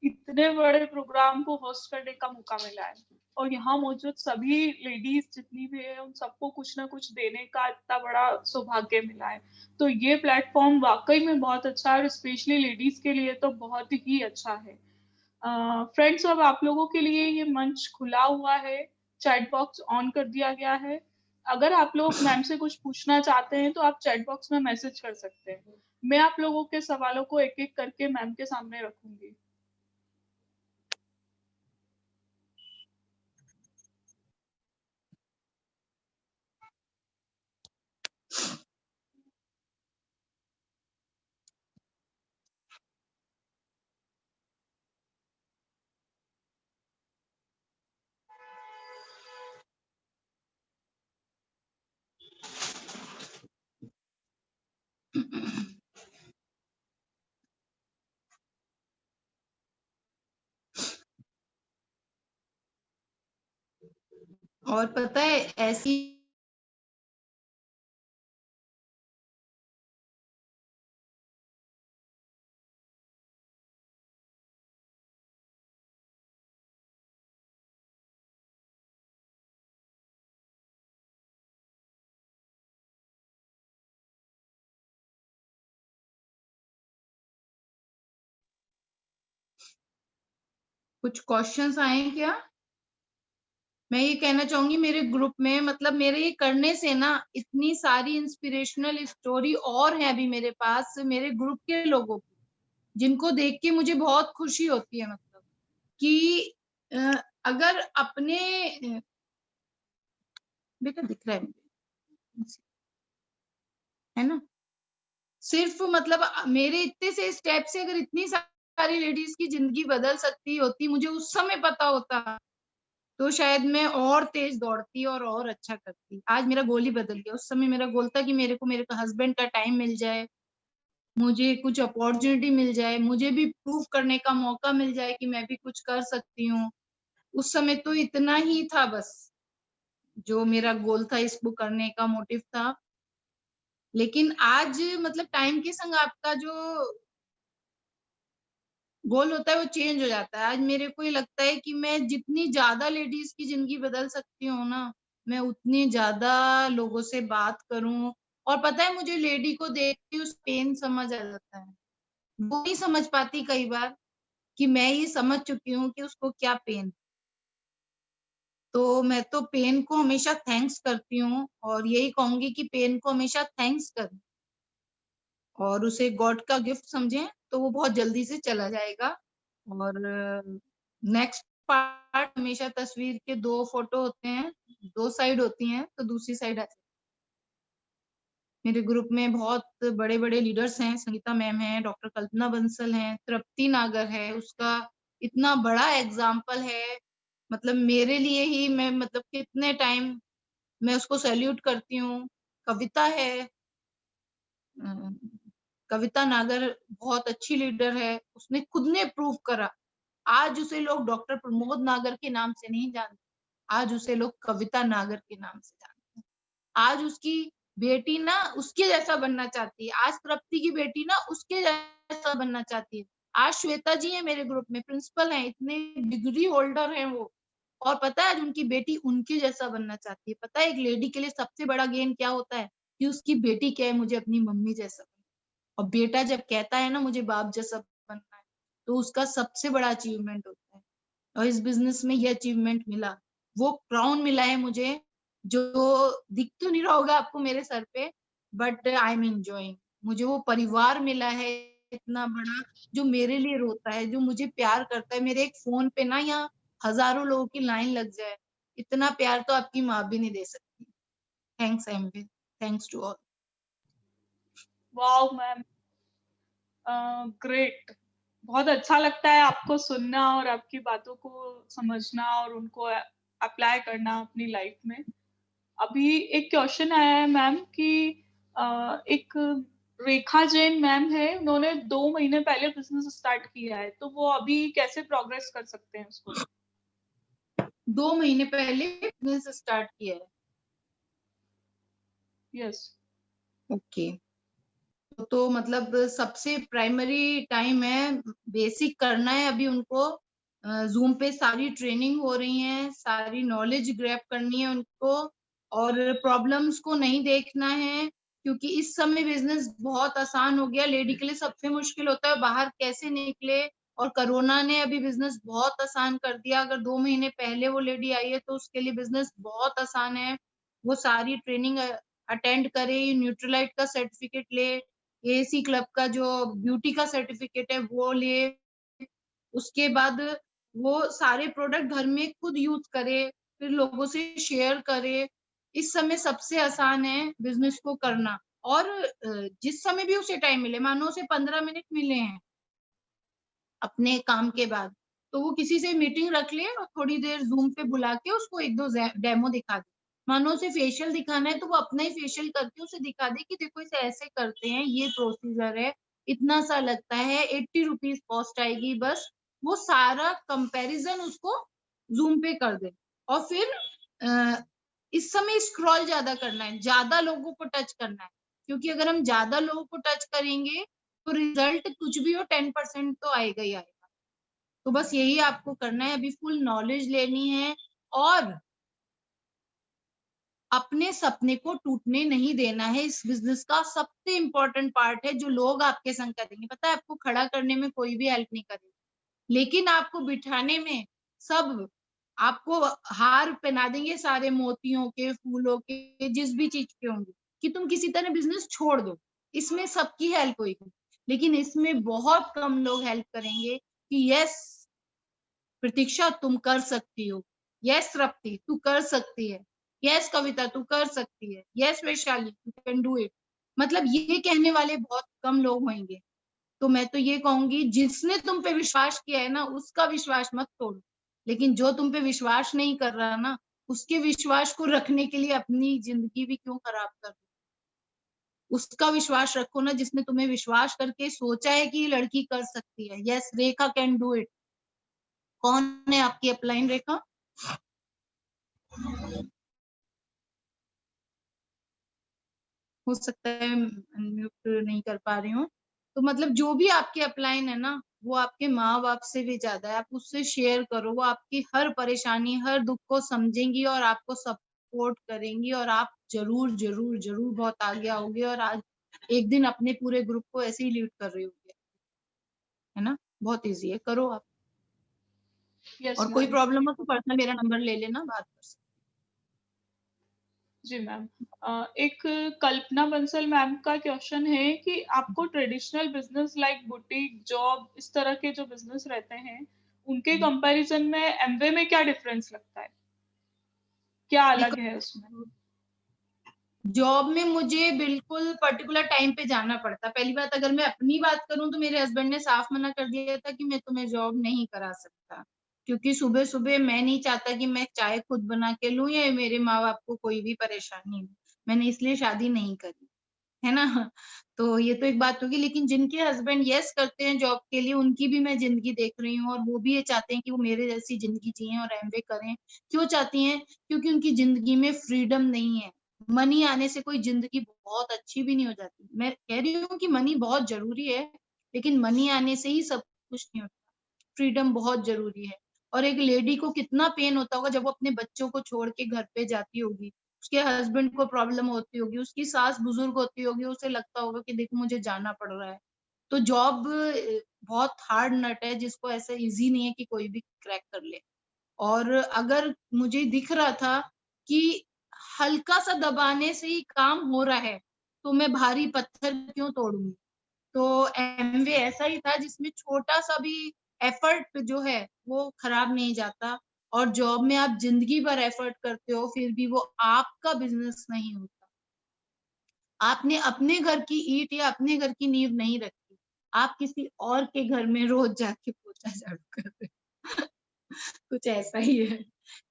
इतने बड़े प्रोग्राम को होस्ट करने का मौका मिला है, और यहाँ मौजूद सभी लेडीज जितनी भी है उन सबको कुछ ना कुछ देने का इतना बड़ा सौभाग्य मिला है। तो ये प्लेटफॉर्म वाकई में बहुत अच्छा है, और स्पेशली लेडीज के लिए तो बहुत ही अच्छा है। फ्रेंड्स, अब आप लोगों के लिए ये मंच खुला हुआ है, चैट बॉक्स ऑन कर दिया गया है। अगर आप लोग मैम से कुछ पूछना चाहते हैं तो आप चैट बॉक्स में मैसेज कर सकते हैं। मैं आप लोगों के सवालों को एक-एक करके मैम के सामने रखूँगी। और पता है ऐसी कुछ क्वेश्चंस आए हैं क्या? मैं ये कहना चाहूँगी मेरे ग्रुप में मतलब मेरे ये करने से ना इतनी सारी इंस्पिरेशनल स्टोरी और है अभी मेरे पास मेरे ग्रुप के लोगों की, जिनको देख के मुझे बहुत खुशी होती है मतलब कि अ, अगर अपने बेटा दिख रहा है मुझे, है ना? सिर्फ मतलब मेरे इतने से स्टेप से अगर इतनी सारी लेडीज़ की ज़िंदगी बदल सकती होती, मुझे उस समय पता होता तो शायद मैं और तेज़ दौड़ती और अच्छा करती। आज मेरा गोल ही बदल गया। उस समय मेरा गोल था कि मेरे हस्बैंड का टाइम मिल जाए, मुझे कुछ अपॉर्च्युनिटी मिल जाए, मुझे भी प्रूव करने का मौका मिल जाए कि मैं भी कुछ कर सकती हूँ। उस समय तो इतना ही था बस, जो मेरा गोल था इसको करने का मोटिव था। लेकिन आज मतलब टाइम के संग आपका जो गोल होता है वो चेंज हो जाता है। आज मेरे को ये लगता है कि मैं जितनी ज़्यादा लेडीज़ की ज़िंदगी बदल सकती हूँ ना, मैं उतनी ज़्यादा लोगों से बात करूँ और पता है मुझे लेडी को देख के उस पेन समझ आ जाता है। वो नहीं समझ पाती कई बार कि मैं ये समझ चुकी हूँ कि उसको क्या पेन। तो मैं तो पेन को हमेशा थैंक्स करती हूँ और यही कहूँगी कि पेन को हमेशा थैंक्स करें और उसे गॉड का गिफ्ट समझें, तो वो बहुत जल्दी से चला जाएगा। और नेक्स्ट पार्ट हमेशा तस्वीर के 2 फोटो होते हैं, 2 साइड होती हैं, तो दूसरी साइड मेरे ग्रुप में बहुत बड़े-बड़े लीडर्स हैं, संगीता मैम हैं, डॉक्टर कल्पना बंसल हैं, तृप्ति नागर है, उसका इतना बड़ा एग्ज़ाम्पल है, मतलब मेरे लिए ही मैं मतलब कितने टाइम मैं उसको सैल्यूट करती हूँ। कविता है अ, कविता नागर बहुत अच्छी लीडर है, उसने खुद ने प्रूव करा। आज उसे लोग डॉक्टर प्रमोद नागर के नाम से नहीं जानते, आज उसे लोग कविता नागर के नाम से जानते हैं। आज उसकी बेटी ना उसके जैसा बनना चाहती है, आज तृप्ति की बेटी ना उसके जैसा बनना चाहती है। आज श्वेता जी हैं मेरे ग्रुप में, प्रिंसिपल हैं, इतने डिग्री होल्डर हैं वो और पता है आज उनकी बेटी उनके जैसा बनना चाहती है। पता है एक लेडी के लिए सबसे बड़ा गेन क्या होता है? कि उसकी बेटी कहे मुझे अपनी मम्मी जैसा बनना और बेटा जब कहता है ना मुझे बाप जैसा बनना है, तो उसका सबसे बड़ा अचीवमेंट होता है। और इस बिज़नेस में ये अचीवमेंट मिला। वो क्राउन मिला है मुझे, जो दिख तो नहीं रहा होगा आपको मेरे सर पे, बट आई एम एन्जॉयिंग। मुझे वो परिवार मिला है इतना बड़ा, जो मेरे लिए रोता है, जो मुझे प्यार करता है। मेरे एक फ़ोन पे ना यहाँ हज़ारों लोगों की लाइन लग जाए, इतना प्यार तो आपकी माँ भी नहीं दे सकती। Thanks Amway, thanks to all. Wow ma'am! Great. बहुत अच्छा लगता है आपको सुनना और आपकी बातों को समझना और उनको अप्लाई करना अपनी लाइफ में। अभी एक क्वेश्चन आया है मैम कि एक रेखा जैन मैम है, उन्होंने 2 महीने पहले बिज़नेस स्टार्ट किया है, तो वो अभी कैसे प्रोग्रेस कर सकते हैं उसको? 2 महीने पहले बिज़नेस स्टार्ट किया है। यस। ओके। तो मतलब सबसे प्राइमरी टाइम है, बेसिक करना है अभी उनको। ज़ूम पे सारी ट्रेनिंग हो रही है, सारी नॉलेज ग्रैब करनी है उनको और प्रॉब्लम्स को नहीं देखना है, क्योंकि इस समय बिज़नेस बहुत आसान हो गया, लेडी के लिए सबसे मुश्किल होता है बाहर कैसे निकले और कोरोना ने अभी बिज़नेस बहुत आसान कर दिया। अगर 2 महीने पहले वो लेडी आई है, तो उसके लिए बिज़नेस बहुत आसान है। वो सारी ट्रेनिंग अटेंड करे, न्यूट्रीलाइट का सर्टिफिकेट ले, एएसी क्लब का जो ब्यूटी का सर्टिफिकेट है वो ले, उसके बाद वो सारे प्रोडक्ट घर में खुद यूज़ करे, फिर लोगों से शेयर करे। इस समय सबसे आसान है बिज़नेस को करना और जिस समय भी उसे टाइम मिले, मानो उसे 15 मिनट मिले हैं अपने काम के बाद, तो वो किसी से मीटिंग रख ले और थोड़ी देर ज़ूम पे बुला के उसको 1-2 डेमो दिखा दे। मानो उसे फेशियल दिखाना है तो वो अपना ही फेशियल करके उसे दिखा दे कि देखो इसे ऐसे करते हैं, ये प्रोसीजर है, इतना सा लगता है, 80 रुपीज़ कॉस्ट आएगी बस। वो सारा कंपैरिज़न उसको ज़ूम पे कर दे और फिर इस समय स्क्रॉल ज्यादा करना है, ज्यादा लोगों को टच करना है, क्योंकि अगर हम ज्यादा लोगों को टच करेंगे तो रिजल्ट कुछ भी हो 10% तो आएगा ही आएगा। तो बस यही आपको करना है, अभी फुल नॉलेज लेनी है और अपने सपने को टूटने नहीं देना है। इस बिजनेस का सबसे इम्पोर्टेंट पार्ट है जो लोग आपके संग करेंगे। पता है आपको खड़ा करने में कोई भी हेल्प नहीं करेगा, लेकिन आपको बिठाने में सब आपको हार पहना देंगे, सारे मोतियों के, फूलों के, जिस भी चीज के होंगे, कि तुम किसी तरह बिजनेस छोड़ दो। इसमें सबकी हेल्प होगी, लेकिन इसमें बहुत कम लोग हेल्प करेंगे कि यस प्रतीक्षा तुम कर सकती हो, यस रप्ति तू कर सकती है, यस कविता तू कर सकती है, yes Vaishali you can do it. मतलब ये कहने वाले बहुत कम लोग होंगे। तो मैं तो ये कहूंगी, जिसने तुम पे विश्वास किया है ना, उसका विश्वास मत तोड़ो, लेकिन जो तुम पे विश्वास नहीं कर रहा ना, उसके विश्वास को रखने के लिए अपनी जिंदगी भी क्यों खराब कर रहे हो? उसका विश्वास रखो ना, जिसने तुम्हें विश्वास करके सोचा है कि ये लड़की कर सकती है। Yes Rekha can do it. कौन है आपकी अपलाइन रेखा? हो सकता है अनम्यूट नहीं कर पा रही हूँ। तो मतलब जो भी आपके अपलाइन है ना, वो आपके माँ बाप से भी ज्यादा है। आप उससे शेयर करो, वो आपकी हर परेशानी, हर दुख को समझेंगी और आपको सपोर्ट करेंगी, और आप जरूर जरूर जरूर बहुत आगे आओगे, और आज एक दिन अपने पूरे ग्रुप को ऐसे ही लीड कर रही होगी, है ना। बहुत इजी है, करो आप। यस और कोई मैम। प्रॉब्लम हो तो पर्सनल मेरा नंबर ले लेना, बात कर सकते जी मैम। एक कल्पना बंसल मैम का क्वेश्चन है कि आपको traditional business like boutique, job, इस तरह के जो बिजनेस रहते हैं, उनके हैं। कंपैरिजन में एमवे में क्या डिफरेंस लगता है? क्या अलग है उसमें? देखो, जॉब में मुझे बिल्कुल पर्टिकुलर टाइम पे जाना पड़ता। पहली बात, अगर मैं अपनी बात करूं तो मेरे हस्बैंड ने साफ मना कर दिया था कि मैं तुम्हें जॉब नहीं करा सकता, क्योंकि सुबह सुबह मैं नहीं चाहता कि मैं चाय खुद बना के लूं या मेरे माँ बाप को कोई भी परेशानी हो। मैंने इसलिए शादी नहीं करी, है ना। तो ये तो एक बात होगी, लेकिन जिनके हस्बैंड यस करते हैं जॉब के लिए, उनकी भी मैं जिंदगी देख रही हूँ, और वो भी ये चाहते हैं कि वो मेरे जैसी जिंदगी जिए और एमबे करें। क्यों चाहती हैं? क्योंकि उनकी जिंदगी में फ्रीडम नहीं है। मनी आने से कोई जिंदगी बहुत अच्छी भी नहीं हो जाती। मैं कह रही हूँ कि मनी बहुत जरूरी है, लेकिन मनी आने से ही सब कुछ नहीं होता। फ्रीडम बहुत जरूरी है। और एक लेडी को कितना पेन होता होगा जब वो अपने बच्चों को छोड़ के घर पे जाती होगी, उसके हस्बैंड को प्रॉब्लम होती होगी, उसकी सास बुजुर्ग होती होगी, उसे लगता होगा कि देखो मुझे जाना पड़ रहा है। तो जॉब बहुत हार्ड नट है, जिसको ऐसा इजी नहीं है कि कोई भी क्रैक कर ले। और अगर मुझे दिख रहा था कि हल्का सा दबाने से ही काम हो रहा है, तो मैं भारी पत्थर क्यों तोड़ूंगी। तो एमवे ऐसा ही था जिसमें छोटा सा भी एफर्ट जो है वो खराब नहीं जाता। और जॉब में आप जिंदगी भर एफर्ट करते हो, फिर भी वो आपका बिजनेस नहीं होता। आपने अपने घर की ईंट या अपने घर की नींव नहीं रखी, आप किसी और के घर में रोज जाके पोछा झाड़ू कर रहे हो। कुछ ऐसा ही है।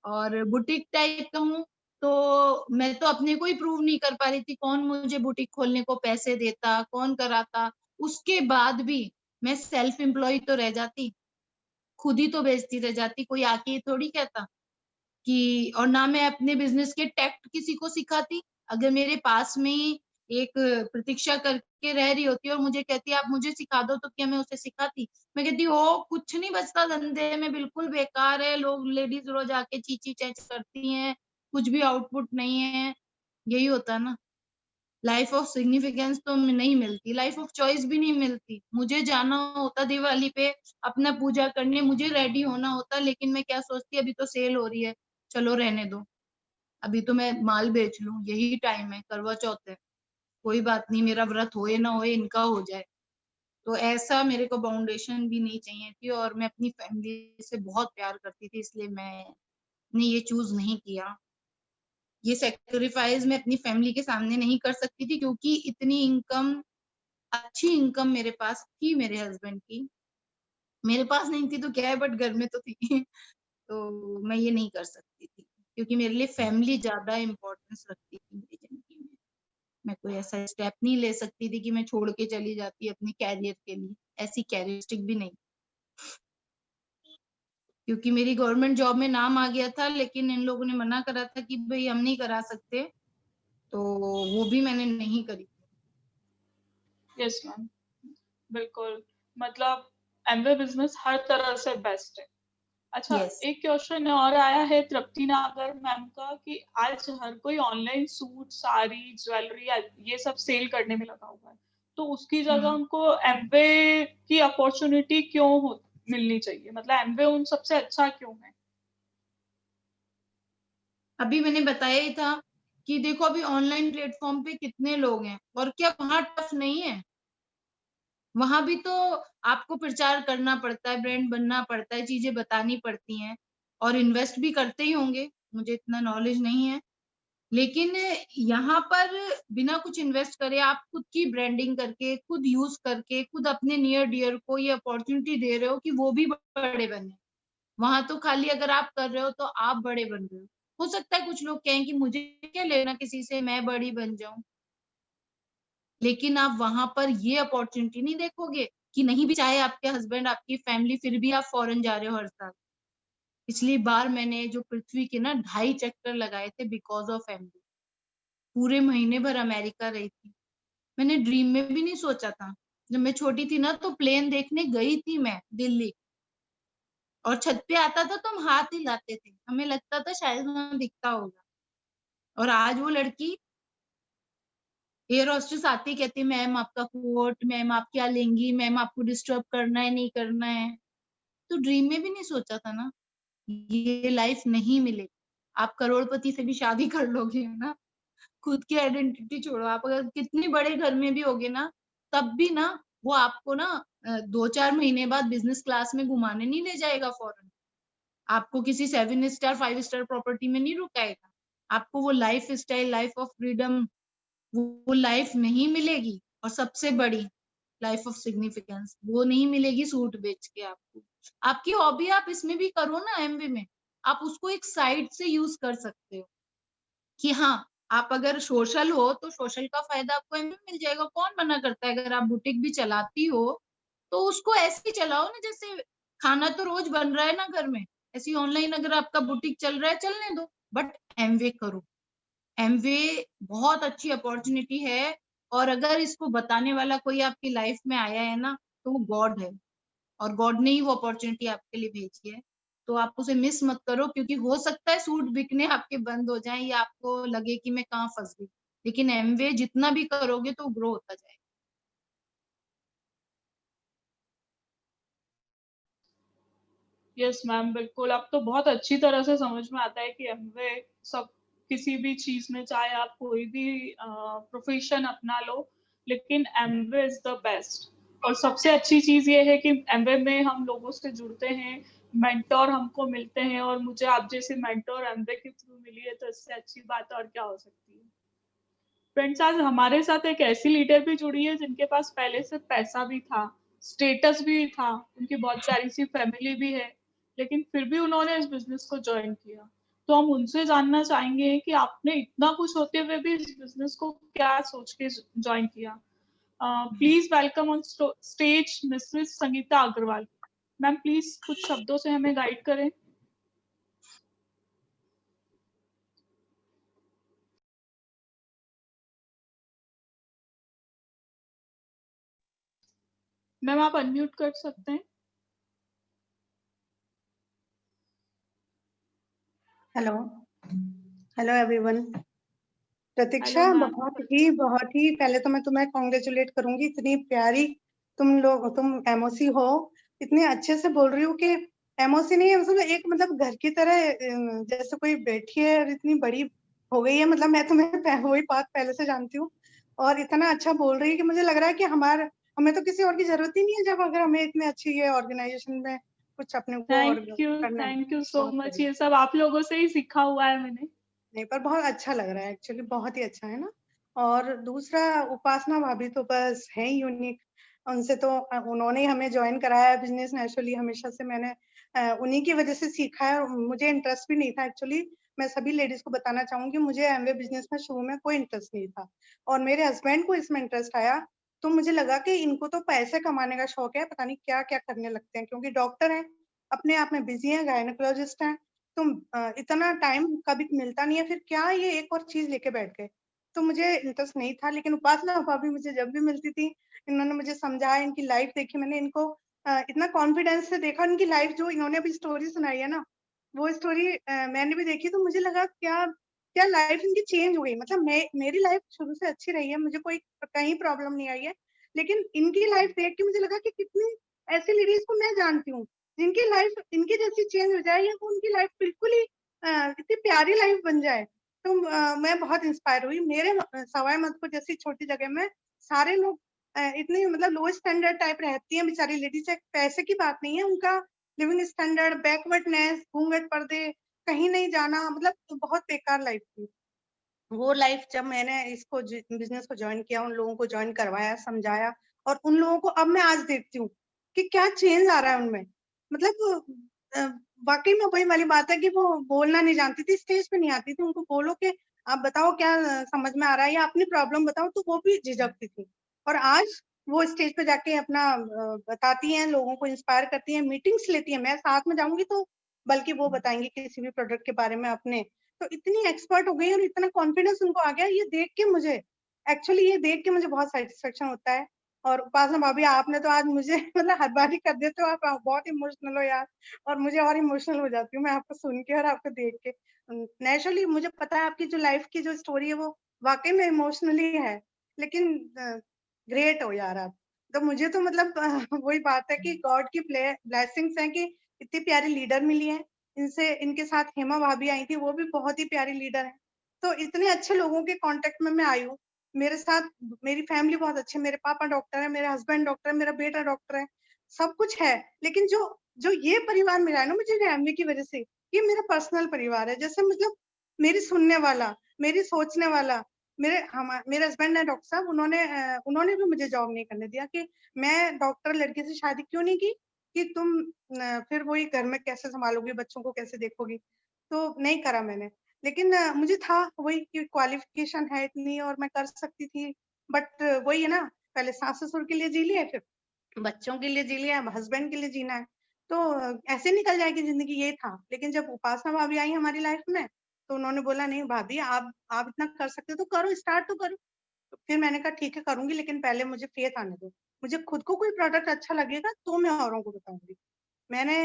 और बुटीक टाइप का हूँ, तो मैं तो अपने को ही प्रूव नहीं कर पा रही थी। कौन मुझे बुटीक खोलने को पैसे देता, कौन कराता। उसके बाद भी मैं सेल्फ एम्प्लॉय तो रह जाती, खुद ही तो बेचती रह जाती, कोई आके ये थोड़ी कहता कि। और ना मैं अपने बिजनेस के टैक्ट किसी को सिखाती। अगर मेरे पास में ही एक प्रतीक्षा करके रह रही होती और मुझे कहती आप मुझे सिखा दो, तो क्या मैं उसे सिखाती? मैं कहती हो कुछ नहीं बचता धंधे में, बिल्कुल बेकार है, लोग लेडीज रोज आके चीची चैच करती हैं, कुछ भी आउटपुट नहीं है। यही होता ना। लाइफ ऑफ सिग्निफिकेंस तो नहीं मिलती, लाइफ ऑफ चॉइस भी नहीं मिलती। मुझे जाना होता दिवाली पे अपना पूजा करने, मुझे रेडी होना होता, लेकिन मैं क्या सोचती अभी तो सेल हो रही है, चलो रहने दो, अभी तो मैं माल बेच लूं, यही टाइम है, करवा चौथ है, कोई बात नहीं, मेरा व्रत होए ना होए, इनका हो जाए। तो ऐसा मेरे को बाउंडेशन भी नहीं चाहिए थी, और मैं अपनी फैमिली से बहुत प्यार करती थी, इसलिए मैंने ये चूज नहीं किया। ये सेक्रीफाइस मैं अपनी फैमिली के सामने नहीं कर सकती थी, क्योंकि इतनी इनकम, अच्छी इनकम मेरे पास थी मेरे हस्बैंड की। मेरे पास नहीं थी तो क्या है, बट घर में तो थी। तो मैं ये नहीं कर सकती थी, क्योंकि मेरे लिए फैमिली ज्यादा इम्पोर्टेंस रखती थी मेरी जिंदगी में। मैं कोई ऐसा स्टेप नहीं ले सकती थी कि मैं छोड़ के चली जाती अपने कैरियर के लिए, ऐसी कैरियरिस्टिक भी नहीं। क्योंकि मेरी गवर्नमेंट जॉब में नाम आ गया था, लेकिन इन लोगों ने मना करा था कि भई हम नहीं करा सकते, तो वो भी मैंने नहीं करी। यस मैम, बिल्कुल। मतलब एमवे बिज़नेस हर तरह से बेस्ट है। अच्छा, यस। एक क्वेश्चन और आया है तृप्ति नागर मैम का कि आज हर कोई ऑनलाइन सूट, साड़ी, ज्वेलरी ये सब सेल करने में लगा हुआ है। तो उसकी जगह हुँ। उनको एमवे की अपॉर्च्युनिटी क्यों हो मिलनी चाहिए? मतलब एमवे उन सबसे अच्छा क्यों है? अभी मैंने बताया ही था कि देखो अभी ऑनलाइन प्लेटफ़ॉर्म पे कितने लोग हैं और क्या वहाँ टफ नहीं है? वहाँ भी तो आपको प्रचार करना पड़ता है, ब्रांड बनना पड़ता है, चीज़ें बतानी पड़ती हैं और इन्वेस्ट भी करते ही होंगे, मुझे इतना नॉलेज नहीं है। लेकिन यहाँ पर बिना कुछ इन्वेस्ट करे आप खुद की ब्रांडिंग करके, खुद यूज़ करके, खुद अपने नियर डियर को ये अपॉर्च्युनिटी दे रहे हो कि वो भी बड़े बने। वहाँ तो खाली अगर आप कर रहे हो तो आप बड़े बन रहे हो। हो सकता है कुछ लोग कहें कि मुझे क्या लेना किसी से, मैं बड़ी बन जाऊँ। लेकिन आप वहाँ पर ये अपॉर्च्युनिटी नहीं देखोगे कि नहीं भी चाहे आपके हस्बैंड, आपकी फैमिली फिर भी आप फॉरेन जा रहे हो हर साल। पिछली बार मैंने जो पृथ्वी के ना 2.5 चक्कर लगाए थे बिकॉज़ ऑफ फैमिली। पूरे महीने भर अमेरिका रही थी। मैंने ड्रीम में भी नहीं सोचा था। जब मैं छोटी थी ना तो प्लेन देखने गई थी मैं दिल्ली और छत पे आता था तो हम हाथ हिलाते थे। हमें लगता था शायद वहाँ दिखता होगा और आज वो लड़की एयर होस्टेस आती है कहती है मैम आपका कोट, मैम आप क्या लेंगी? मैम आपको डिस्टर्ब करना है, नहीं करना है? तो ड्रीम में भी नहीं सोचा था ना, ये लाइफ नहीं मिलेगी। आप करोड़पति से भी शादी कर लोगे ना, खुद की आइडेंटिटी छोड़ो, आप अगर कितने बड़े घर में भी होगे ना, तब भी ना वो आपको ना 2-4 महीने बाद बिज़नेस क्लास में घुमाने नहीं ले जाएगा फॉरेन। आपको किसी 7 स्टार, 5 स्टार प्रॉपर्टी में नहीं रुकाएगा। आपको वो लाइफ़स्टाइल, लाइफ़ ऑफ फ्रीडम वो लाइफ़ नहीं मिलेगी और सबसे बड़ी लाइफ़ ऑफ सिग्निफिकेंस वो नहीं मिलेगी सूट बेच के आपको। आपकी हॉबी आप इसमें भी करो ना एमबी में, आप उसको एक साइड से यूज़ कर सकते हो। कि हाँ, आप अगर सोशल हो, तो सोशल का फ़ायदा आपको एमबी में मिल जाएगा। कौन मना करता है? अगर आप बुटीक भी चलाती हो, तो उसको ऐसे ही चलाओ ना जैसे खाना तो रोज़ बन रहा है ना घर में, ऐसे ही ऑनलाइन अगर आपका बुटीक चल रहा है, चलने दो, बट एमवे करो। एमवे बहुत अच्छी अपॉर्च्युनिटी है और अगर इसको बताने वाला कोई आपकी लाइफ़ में आया है ना, तो वो गॉड है। और गॉड ने ही वो अपॉर्च्युनिटी आपके लिए भेजी है। तो आप उसे मिस मत करो क्योंकि हो सकता है सूट बिकने आपके बंद हो जाएँ या आपको लगे कि मैं कहाँ फँस गई। लेकिन एमवे जितना भी करोगे तो ग्रो होता जाएगा। यस मैम, बिल्कुल, अब तो बहुत अच्छी तरह से समझ में आता है कि एमवे सब किसी भी चीज़ में चाहे आप कोई भी प्रोफ़ेशन अपना लो, लेकिन एमवे इज़ द बेस्ट। और सबसे अच्छी चीज़ ये है कि एमवे में हम लोगों से जुड़ते हैं, मेंटर हमको मिलते हैं और मुझे आप जैसी मेंटर एमवे के थ्रू मिली है, तो इससे अच्छी बात और क्या हो सकती है। फ्रेंड्स, आज हमारे साथ एक ऐसी लीडर भी जुड़ी है जिनके पास पहले से पैसा भी था, स्टेटस भी था, उनकी बहुत प्यारी-सी फैमिली भी है, लेकिन फिर भी उन्होंने इस बिज़नेस को जॉइन किया। तो हम उनसे जानना चाहेंगे कि आपने इतना कुछ होते हुए भी इस बिज़नेस को क्या सोच के जॉइन किया? Please welcome on stage Mrs Sangeeta Agarwal. Ma'am please कुछ शब्दों से हमें गाइड करें। मैम आप अनम्यूट कर सकते हैं। Hello hello everyone. Pratiksha, hello ma'am. बहुत ही पहले तो मैं तुम्हें कॉन्ग्रेचुलेट करूंगी, इतनी प्यारी तुम एमओसी हो। इतने अच्छे से बोल रही हो कि एमओसी नहीं है, मतलब एक मतलब घर की तरह जैसे कोई बैठी है और इतनी बड़ी हो गई है। मतलब मैं तुम्हें वही बात पहले से जानती हूँ और इतना अच्छा बोल रही है कि मुझे लग रहा है कि हमें तो किसी और की जरूरत ही नहीं है, जब अगर हमें इतने अच्छी ये ऑर्गेनाइजेशन में कुछ अपने को और करना है। थैंक यू सो बहुत मच। बढ़िया। ये सब आप लोगों से ही सीखा हुआ है मैंने। नहीं, पर बहुत अच्छा लग रहा है एक्चुअली, बहुत ही अच्छा है ना। और दूसरा, उपासना भाभी तो बस है ही यूनिक। उनसे तो उन्होंने ही हमें ज्वाइन कराया है बिजनेस। नेचुरली हमेशा से मैंने उन्हीं की वजह से सीखा है। और मुझे इंटरेस्ट भी नहीं था एक्चुअली। मैं सभी लेडीज को बताना चाहूंगी, मुझे एमवे बिजनेस में शुरू में कोई इंटरेस्ट नहीं था और मेरे हस्बैंड को इसमें इंटरेस्ट आया। तो मुझे लगा कि इनको तो पैसे कमाने का शौक है, पता नहीं क्या क्या करने लगते हैं, क्योंकि डॉक्टर हैं अपने आप में बिजी हैं, गायनेकोलॉजिस्ट हैं, तुम इतना टाइम कभी मिलता नहीं है, फिर क्या ये एक और चीज लेके बैठ गए। तो मुझे इंटरेस्ट नहीं था, लेकिन उपासना भाभी मुझे जब भी मिलती थी, इन्होंने मुझे समझाया, इनकी लाइफ देखी मैंने, इनको इतना कॉन्फिडेंस से देखा, इनकी लाइफ जो इन्होंने अभी स्टोरी सुनाई है ना, वो स्टोरी मैंने भी देखी, तो मुझे लगा क्या क्या लाइफ इनकी चेंज हो गई। मतलब मेरी लाइफ शुरू से अच्छी रही है, मुझे कोई कहीं प्रॉब्लम नहीं आई है, लेकिन इनकी लाइफ देख के मुझे लगा कि कितनी ऐसी लेडीज को मैं जानती हूँ जिनकी लाइफ इनकी जैसी चेंज हो जाए, या वो उनकी लाइफ बिल्कुल ही इतनी प्यारी लाइफ बन जाए। तो मैं बहुत इंस्पायर हुई। मेरे सवाई माधोपुर जैसी छोटी जगह में सारे लोग इतनी मतलब लो स्टैंडर्ड टाइप रहती हैं बेचारी लेडीज, पैसे की बात नहीं है, उनका लिविंग स्टैंडर्ड, बैकवर्डनेस, घूंघट पर्दे, कहीं नहीं जाना, मतलब तो बहुत बेकार लाइफ थी वो लाइफ। जब मैंने इसको बिजनेस को ज्वाइन किया, उन लोगों को ज्वाइन करवाया, समझाया, और उन लोगों को अब मैं आज देखती हूँ कि क्या चेंज आ रहा है उनमें। मतलब अ, वाकई में वही वाली बात है कि वो बोलना नहीं जानती थी, स्टेज पे नहीं आती थी, उनको बोलो कि आप बताओ क्या समझ में आ रहा है, या अपनी प्रॉब्लम बताओ, तो वो भी झिझकती थी। और आज वो स्टेज पे जाके अपना बताती हैं, लोगों को इंस्पायर करती हैं, मीटिंग्स लेती हैं, मैं साथ में जाऊंगी तो बल्कि वो बताएंगे किसी भी प्रोडक्ट के बारे में अपने। तो इतनी एक्सपर्ट हो गई और इतना कॉन्फिडेंस उनको आ गया, ये देख के मुझे, एक्चुअली ये देख के मुझे बहुत सेटिस्फेक्शन होता है। और उपासना भाभी आपने तो आज मुझे मतलब हर बार ही कर देते हो आप बहुत इमोशनल हो यार, और मुझे और इमोशनल हो जाती हूँ मैं आपको सुन के और आपको देख के। नेचुरली मुझे पता है आपकी जो लाइफ की जो स्टोरी है वो वाकई में इमोशनली है, लेकिन ग्रेट हो यार आप। तो मुझे तो मतलब वही बात है कि गॉड की ब्लेसिंग्स हैं कि इतनी प्यारी लीडर मिली है। इनसे इनके साथ हेमा भाभी आई थी, वो भी बहुत ही प्यारी लीडर है। तो इतने अच्छे लोगों के कांटेक्ट में मैं आई हूँ। मेरे साथ मेरी फैमिली बहुत अच्छी है, मेरे पापा डॉक्टर है, मेरे हस्बैंड डॉक्टर है, मेरा बेटा डॉक्टर है, सब कुछ है। लेकिन जो जो ये परिवार मिला है ना मुझे एमवी की वजह से, ये मेरा पर्सनल परिवार है। जैसे मतलब मेरी सुनने वाला, मेरी सोचने वाला, मेरे हस्बैंड है डॉक्टर साहब, उन्होंने भी मुझे जॉब नहीं करने दिया कि मैं डॉक्टर लड़के से शादी क्यों नहीं की कि तुम फिर वही घर में कैसे संभालोगी, बच्चों को कैसे देखोगी। तो नहीं करा मैंने। लेकिन मुझे था वही कि क्वालिफिकेशन है इतनी और मैं कर सकती थी। बट वही है ना, पहले सास ससुर के लिए जी लिए, फिर बच्चों के लिए जी लिया, अब हस्बैंड के लिए जीना है। तो ऐसे निकल जाएगी जिंदगी, ये था। लेकिन जब उपासना भाभी आई हमारी लाइफ में, तो उन्होंने बोला नहीं भाभी आप इतना कर सकते हो तो करो, स्टार्ट तो करो। तो फिर मैंने कहा ठीक है करूंगी, लेकिन पहले मुझे फेथ आने दो। मुझे खुद को कोई प्रोडक्ट अच्छा लगेगा तो मैं औरों को बताऊंगी। मैंने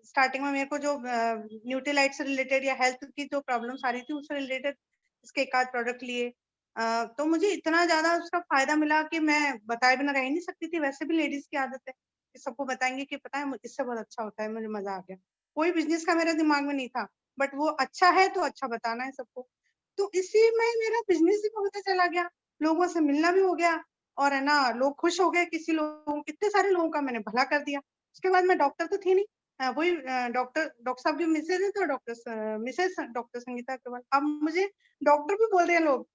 स्टार्टिंग में मेरे को जो न्यूट्रीलाइट से रिलेटेड या हेल्थ की जो प्रॉब्लम्स आ रही थी उससे रिलेटेड इसके एक आध प्रोडक्ट लिए। तो मुझे इतना ज्यादा उसका फायदा मिला कि मैं बताए बिना रह ही नहीं सकती थी। वैसे भी लेडीज की आदत है कि सबको बताएंगे कि पता है इससे बहुत अच्छा होता है, मुझे मजा आ गया। कोई बिजनेस का मेरे दिमाग में नहीं था, बट वो अच्छा है तो अच्छा बताना है सबको। तो इसी में मेरा बिजनेस भी बहुत चला गया, लोगों से मिलना भी हो गया, और है ना लोग खुश हो गए, कितने सारे लोगों का मैंने भला कर दिया। उसके बाद मैं डॉक्टर तो थी नहीं, वही डॉक्टर डॉक्टर साहब की मिसेज है, तो मिसेज डॉक्टर संगीता अग्रवाल, अब मुझे डॉक्टर भी बोल रहे हैं लोग।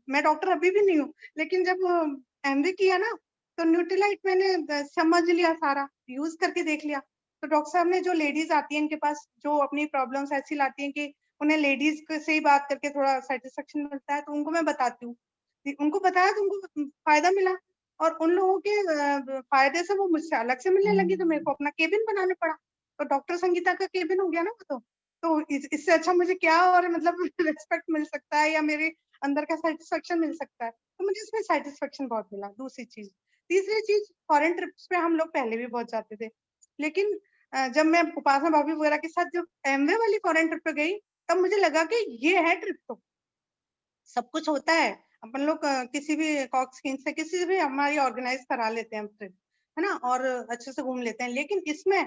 मैं डॉक्टर अभी भी नहीं हूँ, लेकिन जब एमडी किया ना, तो न्यूट्रीलाइट मैंने समझ लिया, सारा यूज करके देख लिया। तो डॉक्टर साहब ने, जो लेडीज आती है इनके पास, जो अपनी प्रॉब्लम्स ऐसी लाती हैं कि उन्हें लेडीज से ही बात करके थोड़ा सेटिस्फेक्शन मिलता है, तो उनको मैं बताती हूँ। उनको बताया तो उनको फायदा मिला, और उन लोगों के फायदे से वो मुझसे अलग से मिलने लगी, तो मेरे को अपना केबिन बनाना पड़ा। तो डॉक्टर संगीता का केबिन हो गया ना वो। तो इससे अच्छा मुझे क्या और मतलब रिस्पेक्ट मिल सकता है, या मेरे अंदर का सेटिस्फेक्शन मिल सकता है। तो मुझे इसमें सेटिस्फेक्शन बहुत मिला। दूसरी चीज, तीसरी चीज, फॉरेन ट्रिप्स पे हम लोग पहले भी बहुत जाते थे, लेकिन जब मैं उपासना भाभी वगैरह के साथ जब एमवे वाली फॉरेन ट्रिप पे गई, तब मुझे लगा कि ये है ट्रिप। तो सब कुछ होता है, अपन लोग किसी भी कॉक्सकिन से किसी से भी हमारी ऑर्गेनाइज करा लेते हैं ट्रिप, है ना, और अच्छे से घूम लेते हैं। लेकिन इसमें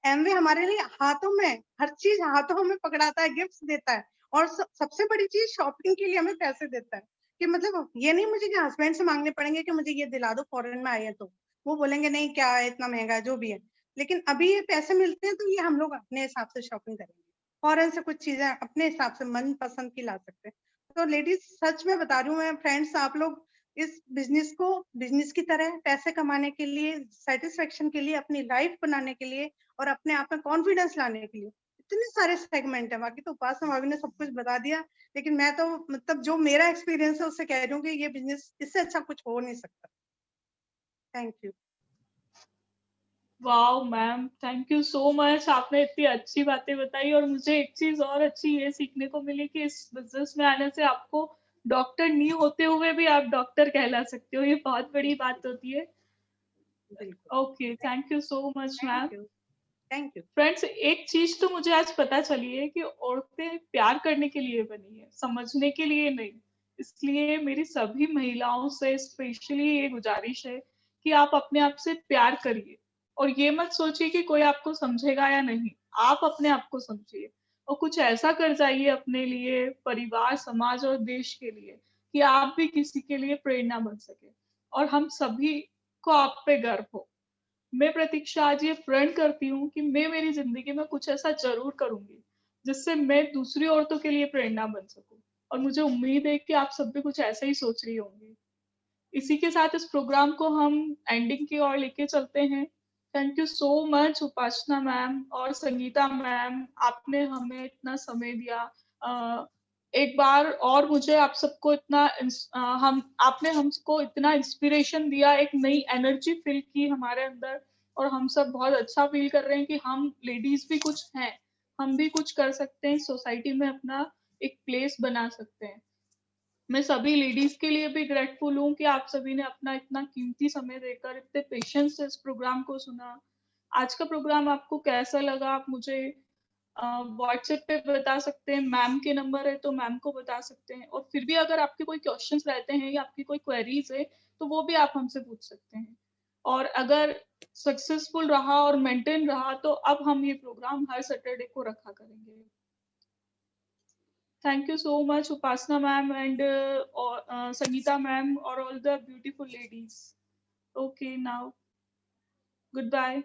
एमवे हमारे लिए हाथों में, हर चीज हाथों में पकड़ाता है, गिफ्ट देता है, और सबसे बड़ी चीज शॉपिंग के लिए हमें पैसे देता है। कि मतलब ये नहीं मुझे कि हस्बैंड से मांगने पड़ेंगे कि मुझे ये दिला दो, फॉरेन में आए हैं तो वो बोलेंगे नहीं क्या है इतना महंगा है, जो भी है। लेकिन अभी ये पैसे मिलते हैं तो ये हम लोग अपने हिसाब से शॉपिंग करेंगे, फॉरेन से कुछ चीजें अपने हिसाब से मन पसंद की ला सकते हैं। तो लेडीज सच में बता रही हूँ मैं, फ्रेंड्स, आप लोग इस बिजनेस को बिजनेस की तरह पैसे कमाने के लिए, सेटिस्फेक्शन के लिए, अपनी लाइफ बनाने के लिए, और अपने आप में कॉन्फिडेंस लाने के लिए इतने सारे सेगमेंट है। बाकी तो उपासना भाभी ने सब कुछ बता दिया, लेकिन मैं तो मतलब जो मेरा एक्सपीरियंस है उससे कह रही हूँ कि ये बिजनेस इससे अच्छा कुछ हो नहीं सकता। Thank you. Wow ma'am, thank you so much. आपने इतनी अच्छी बातें बताई और मुझे एक चीज़ और अच्छी ये सीखने को मिली कि इस बिज़नेस में आने से आपको डॉक्टर नहीं होते हुए भी आप डॉक्टर कहला सकते हो। ये बहुत बड़ी बात होती है। बिल्कुल। Okay, thank you so much ma'am. Thank you, thank you. Friends, एक चीज़ तो मुझे आज पता चली है कि औरतें प्यार करने के लिए बनी है, समझने के लिए नहीं। इसलिए मेरी सभी महिलाओं से स्पेशली ये गुज़ारिश है कि आप अपने आप से प्यार करिए और ये मत सोचिए कि कोई आपको समझेगा या नहीं। आप अपने आप को समझिए और कुछ ऐसा कर जाइए अपने लिए, परिवार, समाज और देश के लिए कि आप भी किसी के लिए प्रेरणा बन सकें और हम सभी को आप पे गर्व हो। मैं प्रतीक्षा आज ये प्रण करती हूँ कि मैं मेरी ज़िंदगी में कुछ ऐसा ज़रूर करूँगी, जिससे मैं दूसरी औरतों के लिए प्रेरणा बन सकूँ और मुझे उम्मीद है कि आप सब भी कुछ ऐसा ही सोच रही होंगी। इसी के साथ इस प्रोग्राम को हम एंडिंग की ओर लेके चलते हैं। Thank you so much Upasana ma'am और संगीता मैम, आपने हमें इतना समय दिया। अ, एक बार और मुझे आप सबको इतना हम आपने हमको इतना इंस्पिरेशन दिया, एक नई एनर्जी फ़ील की हमारे अंदर और हम सब बहुत अच्छा फ़ील कर रहे हैं कि हम लेडीज़ भी कुछ हैं, हम भी कुछ कर सकते हैं, सोसाइटी में अपना एक प्लेस बना सकते हैं। मैं सभी लेडीज़ के लिए भी ग्रेटफुल हूँ कि आप सभी ने अपना इतना कीमती समय देकर इतने पेशेंस से इस प्रोग्राम को सुना। आज का प्रोग्राम आपको कैसा लगा आप मुझे व्हाट्सएप पे बता सकते हैं, मैम के नंबर है तो मैम को बता सकते हैं और फिर भी अगर आपके कोई क्वेश्चन्स रहते हैं या आपकी कोई क्वेरीज़ है, तो वो भी आप हमसे पूछ सकते हैं। और अगर सक्सेसफुल रहा और मेंटेन रहा तो अब हम ये प्रोग्राम हर सैटरडे को रखा करेंगे। Thank you so much, Upasana ma'am and Sangeeta ma'am, or all the beautiful ladies. Okay, now goodbye.